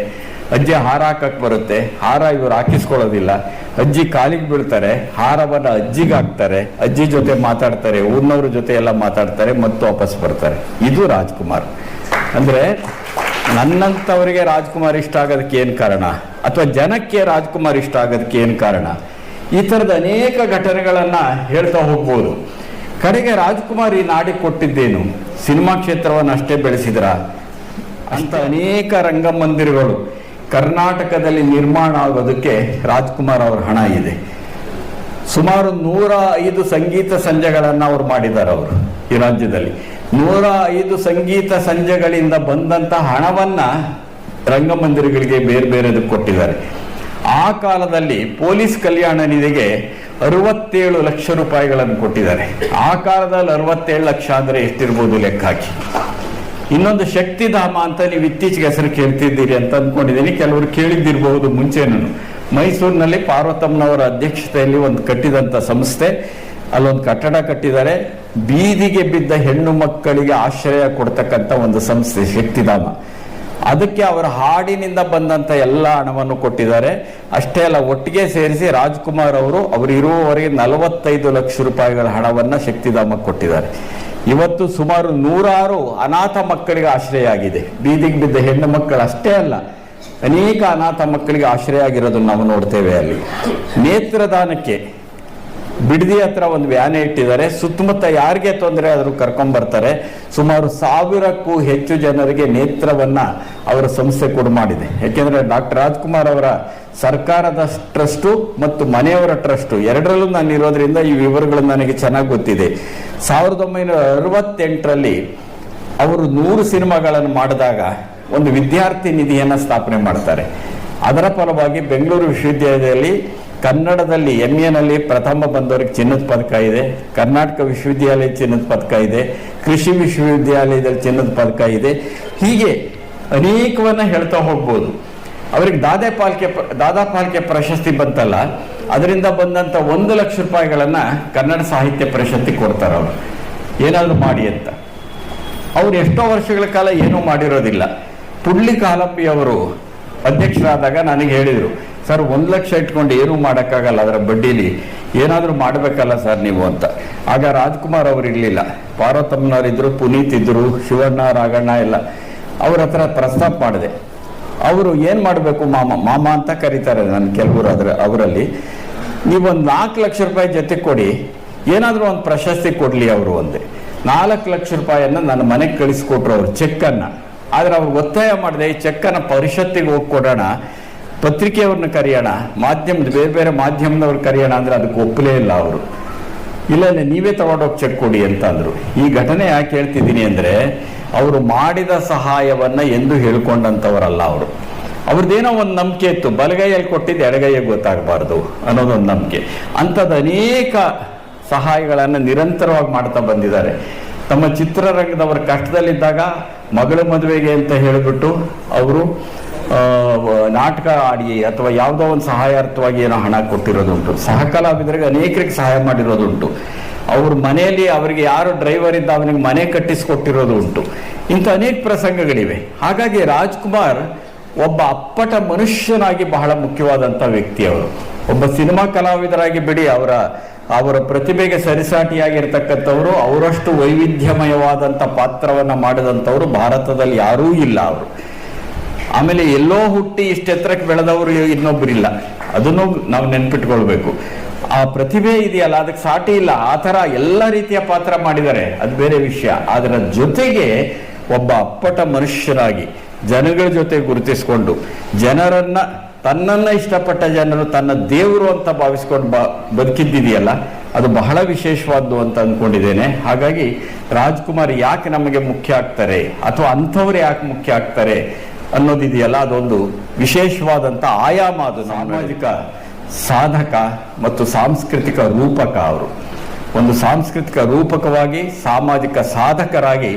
ಅಜ್ಜಿ ಹಾರ ಹಾಕಕ್ ಬರುತ್ತೆ. ಹಾರ ಇವರು ಹಾಕಿಸ್ಕೊಳ್ಳೋದಿಲ್ಲ. ಅಜ್ಜಿ ಕಾಲಿಗೆ ಬೀಳ್ತಾರೆ. ಹಾರವನ್ನ ಅಜ್ಜಿಗೆ ಹಾಕ್ತಾರೆ. ಅಜ್ಜಿ ಜೊತೆ ಮಾತಾಡ್ತಾರೆ. ಊರಿನವ್ರ ಜೊತೆ ಎಲ್ಲ ಮಾತಾಡ್ತಾರೆ. ಮತ್ತು ವಾಪಸ್ ಬರ್ತಾರೆ. ಇದು ರಾಜ್ಕುಮಾರ್. ಅಂದ್ರೆ ನನ್ನಂತವರಿಗೆ ರಾಜ್ಕುಮಾರ್ ಇಷ್ಟ ಆಗೋದಕ್ಕೆ ಏನ್ ಕಾರಣ, ಅಥವಾ ಜನಕ್ಕೆ ರಾಜ್ಕುಮಾರ್ ಇಷ್ಟ ಆಗೋದಕ್ಕೆ ಏನ್ ಕಾರಣ, ಈ ತರದ ಅನೇಕ ಘಟನೆಗಳನ್ನ ಹೇಳ್ತಾ ಹೋಗ್ಬೋದು. ಕಡೆಗೆ ರಾಜ್ಕುಮಾರ್ ಈ ನಾಡಿಗೆ ಕೊಟ್ಟಿದ್ದೇನು, ಸಿನಿಮಾ ಕ್ಷೇತ್ರವನ್ನು ಅಷ್ಟೇ ಬೆಳೆಸಿದ್ರ ಅಂತ ಅನೇಕ ರಂಗಮಂದಿರಗಳು ಕರ್ನಾಟಕದಲ್ಲಿ ನಿರ್ಮಾಣ ಆಗೋದಕ್ಕೆ ರಾಜ್ಕುಮಾರ್ ಅವರ ಹಣ ಇದೆ. ಸುಮಾರು 105 ಸಂಗೀತ ಸಂಜೆಗಳನ್ನ ಅವ್ರು ಮಾಡಿದ್ದಾರೆ. ಅವರು ಈ ರಾಜ್ಯದಲ್ಲಿ 105 ಸಂಗೀತ ಸಂಜೆಗಳಿಂದ ಬಂದಂತ ಹಣವನ್ನ ರಂಗಮಂದಿರಗಳಿಗೆ ಬೇರೆ ಬೇರೆದಕ್ಕೆ ಕೊಟ್ಟಿದ್ದಾರೆ. ಆ ಕಾಲದಲ್ಲಿ ಪೊಲೀಸ್ ಕಲ್ಯಾಣ ನಿಧಿಗೆ 67 ಲಕ್ಷ ರೂಪಾಯಿಗಳನ್ನು ಕೊಟ್ಟಿದ್ದಾರೆ. ಆ ಕಾಲದಲ್ಲಿ 67 ಲಕ್ಷ ಅಂದ್ರೆ ಎಷ್ಟಿರ್ಬೋದು ಲೆಕ್ಕ ಹಾಕಿ. ಇನ್ನೊಂದು ಶಕ್ತಿಧಾಮ ಅಂತ ನೀವು ಇತ್ತೀಚೆಗೆ ಹೆಸರು ಕೇಳ್ತಿದ್ದೀರಿ ಅಂತ ಅಂದ್ಕೊಂಡಿದ್ದೀನಿ. ಕೆಲವರು ಕೇಳಿದ್ದಿರಬಹುದು ಮುಂಚೆನೂ. ಮೈಸೂರಿನಲ್ಲಿ ಪಾರ್ವತಮ್ಮನವರ ಅಧ್ಯಕ್ಷತೆಯಲ್ಲಿ ಒಂದು ಕಟ್ಟಿದಂತ ಸಂಸ್ಥೆ, ಅಲ್ಲೊಂದು ಕಟ್ಟಡ ಕಟ್ಟಿದ್ದಾರೆ. ಬೀದಿಗೆ ಬಿದ್ದ ಹೆಣ್ಣು ಮಕ್ಕಳಿಗೆ ಆಶ್ರಯ ಕೊಡ್ತಕ್ಕಂಥ ಒಂದು ಸಂಸ್ಥೆ ಶಕ್ತಿಧಾಮ. ಅದಕ್ಕೆ ಅವರ ಹಾಡಿನಿಂದ ಬಂದಂತ ಎಲ್ಲ ಹಣವನ್ನು ಕೊಟ್ಟಿದ್ದಾರೆ. ಅಷ್ಟೇ ಅಲ್ಲ, ಒಟ್ಟಿಗೆ ಸೇರಿಸಿ ರಾಜ್ಕುಮಾರ್ ಅವರು ಇರುವವರೆಗೆ 45 ಲಕ್ಷ ರೂಪಾಯಿಗಳ ಹಣವನ್ನ ಶಕ್ತಿಧಾಮಕ್ಕೆ ಕೊಟ್ಟಿದ್ದಾರೆ. ಇವತ್ತು ಸುಮಾರು 106 ಅನಾಥ ಮಕ್ಕಳಿಗೆ ಆಶ್ರಯ ಆಗಿದೆ. ಬೀದಿಗೆ ಬಿದ್ದ ಹೆಣ್ಣು ಮಕ್ಕಳು ಅಷ್ಟೇ ಅಲ್ಲ, ಅನೇಕ ಅನಾಥ ಮಕ್ಕಳಿಗೆ ಆಶ್ರಯ ಆಗಿರೋದನ್ನು ನಾವು ನೋಡ್ತೇವೆ. ಅಲ್ಲಿ ನೇತ್ರದಾನಕ್ಕೆ ಬಿಡದಿ ಹತ್ರ ಒಂದು ವ್ಯಾನ್ ಇಟ್ಟಿದ್ದಾರೆ. ಸುತ್ತಮುತ್ತ ಯಾರಿಗೆ ತೊಂದರೆ ಆದರೂ ಕರ್ಕೊಂಡ್ ಬರ್ತಾರೆ. ಸುಮಾರು 1000ಕ್ಕೂ ಹೆಚ್ಚು ಜನರಿಗೆ ನೇತ್ರವನ್ನ ಅವರ ಸಂಸ್ಥೆ ಕೊಡು ಮಾಡಿದೆ. ಯಾಕೆಂದ್ರೆ ಡಾಕ್ಟರ್ ರಾಜ್ಕುಮಾರ್ ಅವರ ಸರ್ಕಾರದ ಟ್ರಸ್ಟು ಮತ್ತು ಮನೆಯವರ ಟ್ರಸ್ಟು ಎರಡರಲ್ಲೂ ನಾನು ಇರೋದ್ರಿಂದ ಈ ವಿವರಗಳು ನನಗೆ ಚೆನ್ನಾಗಿ ಗೊತ್ತಿದೆ. 1968ರಲ್ಲಿ ಅವರು 100 ಸಿನಿಮಾಗಳನ್ನು ಮಾಡಿದಾಗ ಒಂದು ವಿದ್ಯಾರ್ಥಿ ನಿಧಿಯನ್ನು ಸ್ಥಾಪನೆ ಮಾಡ್ತಾರೆ. ಅದರ ಫಲವಾಗಿ ಬೆಂಗಳೂರು ವಿಶ್ವವಿದ್ಯಾಲಯದಲ್ಲಿ ಕನ್ನಡದಲ್ಲಿ MA ಪ್ರಥಮ ಬಂದವರಿಗೆ ಚಿನ್ನದ ಪದಕ ಇದೆ. ಕರ್ನಾಟಕ ವಿಶ್ವವಿದ್ಯಾಲಯ ಚಿನ್ನದ ಪದಕ ಇದೆ. ಕೃಷಿ ವಿಶ್ವವಿದ್ಯಾಲಯದಲ್ಲಿ ಚಿನ್ನದ ಪದಕ ಇದೆ. ಹೀಗೆ ಅನೇಕವನ್ನ ಹೇಳ್ತಾ ಹೋಗ್ಬೋದು. ಅವರಿಗೆ ದಾದಾ ಪಾಲ್ಕೆ ಪ್ರಶಸ್ತಿ ಬಂತಲ್ಲ, ಅದರಿಂದ ಬಂದಂತ 1 ಲಕ್ಷ ರೂಪಾಯಿಗಳನ್ನ ಕನ್ನಡ ಸಾಹಿತ್ಯ ಪ್ರಶಸ್ತಿ ಕೊಡ್ತಾರೆ. ಅವರು ಏನಾದ್ರು ಮಾಡಿ ಅಂತ. ಅವ್ರು ಎಷ್ಟೋ ವರ್ಷಗಳ ಕಾಲ ಏನೂ ಮಾಡಿರೋದಿಲ್ಲ. ಪುಡ್ಲಿಕ್ ಹಾಲಪ್ಪಿ ಅವರು ಅಧ್ಯಕ್ಷರಾದಾಗ ನನಗೆ ಹೇಳಿದರು, ಸರ್ 1 ಲಕ್ಷ ಇಟ್ಕೊಂಡು ಏನೂ ಮಾಡೋಕ್ಕಾಗಲ್ಲ, ಅದರ ಬಡ್ಡಿಲಿ ಏನಾದರೂ ಮಾಡಬೇಕಲ್ಲ ಸರ್ ನೀವು ಅಂತ. ಆಗ ರಾಜ್ಕುಮಾರ್ ಅವರು ಇರಲಿಲ್ಲ, ಪಾರ್ವತಮ್ಮನವರಿದ್ದರು, ಪುನೀತ್ ಇದ್ದರು, ಶಿವಣ್ಣ, ರಾಘಣ್ಣ ಎಲ್ಲ. ಅವ್ರ ಹತ್ರ ಪ್ರಸ್ತಾಪ ಮಾಡಿದೆ. ಅವರು ಏನು ಮಾಡಬೇಕು, ಮಾಮ ಅಂತ ಕರೀತಾರೆ ನನ್ನ ಕೆಲವರು. ಅವರಲ್ಲಿ ನೀವೊಂದು 4 ಲಕ್ಷ ರೂಪಾಯಿ ಜೊತೆ ಕೊಡಿ, ಏನಾದರೂ ಒಂದು ಪ್ರಶಸ್ತಿ ಕೊಡಲಿ ಅವರು ಒಂದೇ. 4 ಲಕ್ಷ ರೂಪಾಯಿಯನ್ನು ನನ್ನ ಮನೆಗೆ ಕಳಿಸ್ಕೊಟ್ರು ಅವರು, ಚೆಕ್ಕನ್ನು. ಆದರೆ ಅವ್ರು ಒತ್ತಾಯ ಮಾಡಿದೆ, ಈ ಚೆಕ್ಕನ್ನು ಪರಿಷತ್ತಿಗೆ ಹೋಗಿ ಕೊಡೋಣ, ಪತ್ರಿಕೆಯವ್ರನ್ನ ಕರೆಯೋಣ, ಬೇರೆ ಬೇರೆ ಮಾಧ್ಯಮದವ್ರು ಕರೆಯೋಣ ಅಂದ್ರೆ ಅದಕ್ಕೆ ಒಪ್ಪಲೇ ಇಲ್ಲ ಅವರು. ಇಲ್ಲ ನೀವೇ ತಗೊಂಡೋಗಿ ಚೆಕ್ ಕೊಡಿ ಅಂತ ಅಂದ್ರು. ಈ ಘಟನೆ ಯಾಕೆ ಹೇಳ್ತಿದ್ದೀನಿ ಅಂದ್ರೆ, ಅವರು ಮಾಡಿದ ಸಹಾಯವನ್ನ ಎಂದು ಹೇಳ್ಕೊಂಡಂತವರಲ್ಲ ಅವರು. ಅವ್ರದ್ದೇನೋ ಒಂದು ನಂಬಿಕೆ ಇತ್ತು, ಬಲಗೈಯಲ್ಲಿ ಕೊಟ್ಟಿದ್ದು ಎಡಗೈಯಲ್ಲಿ ಗೊತ್ತಾಗಬಾರ್ದು ಅನ್ನೋದೊಂದು ನಂಬಿಕೆ. ಅಂಥದ್ದು ಅನೇಕ ಸಹಾಯಗಳನ್ನು ನಿರಂತರವಾಗಿ ಮಾಡ್ತಾ ಬಂದಿದ್ದಾರೆ. ತಮ್ಮ ಚಿತ್ರರಂಗದವರ ಕಷ್ಟದಲ್ಲಿದ್ದಾಗ ಮಗಳ ಮದುವೆಗೆ ಅಂತ ಹೇಳಿಬಿಟ್ಟು ಅವರು ನಾಟಕ ಆಡಿ ಅಥವಾ ಯಾವುದೋ ಒಂದು ಸಹಾಯಾರ್ಥವಾಗಿ ಏನೋ ಹಣ ಕೊಟ್ಟಿರೋದುಂಟು. ಸಹ ಕಲಾವಿದರಿಗೆ ಅನೇಕರಿಗೆ ಸಹಾಯ ಮಾಡಿರೋದುಂಟು. ಅವ್ರ ಮನೆಯಲ್ಲಿ ಅವರಿಗೆ ಯಾರು ಡ್ರೈವರ್ ಇದ್ದ ಅವನಿಗೆ ಮನೆ ಕಟ್ಟಿಸಿಕೊಟ್ಟಿರೋದು ಉಂಟು. ಇಂಥ ಅನೇಕ ಪ್ರಸಂಗಗಳಿವೆ. ಹಾಗಾಗಿ ರಾಜ್ಕುಮಾರ್ ಒಬ್ಬ ಅಪ್ಪಟ ಮನುಷ್ಯನಾಗಿ ಬಹಳ ಮುಖ್ಯವಾದಂಥ ವ್ಯಕ್ತಿ. ಅವರು ಒಬ್ಬ ಸಿನಿಮಾ ಕಲಾವಿದರಾಗಿ ಬಿಡಿ, ಅವರ ಪ್ರತಿಭೆಗೆ ಸರಿಸಾಟಿಯಾಗಿರ್ತಕ್ಕಂಥವ್ರು, ಅವರಷ್ಟು ವೈವಿಧ್ಯಮಯವಾದಂಥ ಪಾತ್ರವನ್ನ ಮಾಡಿದಂಥವ್ರು ಭಾರತದಲ್ಲಿ ಯಾರೂ ಇಲ್ಲ ಅವರು. ಆಮೇಲೆ ಎಲ್ಲೋ ಹುಟ್ಟಿ ಇಷ್ಟೆತ್ತರಕ್ಕೆ ಬೆಳೆದವರು ಇನ್ನೊಬ್ಬರಿಲ್ಲ, ಅದನ್ನು ನಾವು ನೆನ್ಪಿಟ್ಕೊಳ್ಬೇಕು. ಆ ಪ್ರತಿಭೆ ಇದೆಯಲ್ಲ, ಅದಕ್ಕೆ ಸಾಟಿ ಇಲ್ಲ. ಆ ಥರ ಎಲ್ಲ ರೀತಿಯ ಪಾತ್ರ ಮಾಡಿದ್ದಾರೆ, ಅದು ಬೇರೆ ವಿಷಯ. ಅದರ ಜೊತೆಗೆ ಒಬ್ಬ ಅಪ್ಪಟ ಮನುಷ್ಯರಾಗಿ ಜನಗಳ ಜೊತೆ ಗುರುತಿಸಿಕೊಂಡು ಜನರನ್ನ, ತನ್ನನ್ನ ಇಷ್ಟಪಟ್ಟ ಜನರು ತನ್ನ ದೇವರು ಅಂತ ಭಾವಿಸ್ಕೊಂಡು ಬದುಕಿದ್ದಿದೆಯಲ್ಲ, ಅದು ಬಹಳ ವಿಶೇಷವಾದ್ದು ಅಂತ ಅಂದ್ಕೊಂಡಿದ್ದೇನೆ. ಹಾಗಾಗಿ ರಾಜ್ಕುಮಾರ್ ಯಾಕೆ ನಮಗೆ ಮುಖ್ಯ ಆಗ್ತಾರೆ ಅಥವಾ ಅಂಥವ್ರು ಯಾಕೆ ಮುಖ್ಯ ಆಗ್ತಾರೆ ಅನ್ನೋದಿದೆಯಲ್ಲ, ಅದೊಂದು ವಿಶೇಷವಾದಂಥ ಆಯಾಮ. ಅದು ಸಾಮಾಜಿಕ ಸಾಧಕ ಮತ್ತು ಸಾಂಸ್ಕೃತಿಕ ರೂಪಕ. ಅವರು ಒಂದು ಸಾಂಸ್ಕೃತಿಕ ರೂಪಕವಾಗಿ, ಸಾಮಾಜಿಕ ಸಾಧಕರಾಗಿ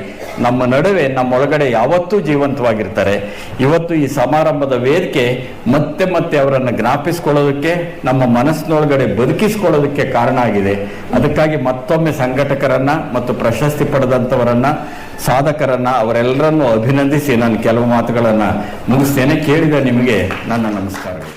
ನಮ್ಮ ನಡುವೆ, ನಮ್ಮೊಳಗಡೆ ಯಾವತ್ತೂ ಜೀವಂತವಾಗಿರ್ತಾರೆ. ಇವತ್ತು ಈ ಸಮಾರಂಭದ ವೇದಿಕೆ ಮತ್ತೆ ಮತ್ತೆ ಅವರನ್ನು ಜ್ಞಾಪಿಸ್ಕೊಳ್ಳೋದಕ್ಕೆ, ನಮ್ಮ ಮನಸ್ಸಿನೊಳಗಡೆ ಬದುಕಿಸ್ಕೊಳ್ಳೋದಕ್ಕೆ ಕಾರಣ ಆಗಿದೆ. ಅದಕ್ಕಾಗಿ ಮತ್ತೊಮ್ಮೆ ಸಂಘಟಕರನ್ನ ಮತ್ತು ಪ್ರಶಸ್ತಿ ಪಡೆದಂಥವರನ್ನ, ಸಾಧಕರನ್ನ, ಅವರೆಲ್ಲರನ್ನೂ ಅಭಿನಂದಿಸಿ ನಾನು ಕೆಲವು ಮಾತುಗಳನ್ನು ಮುಗಿಸ್ತೇನೆ. ಕೇಳಿದ ನಿಮಗೆ ನನ್ನ ನಮಸ್ಕಾರಗಳು.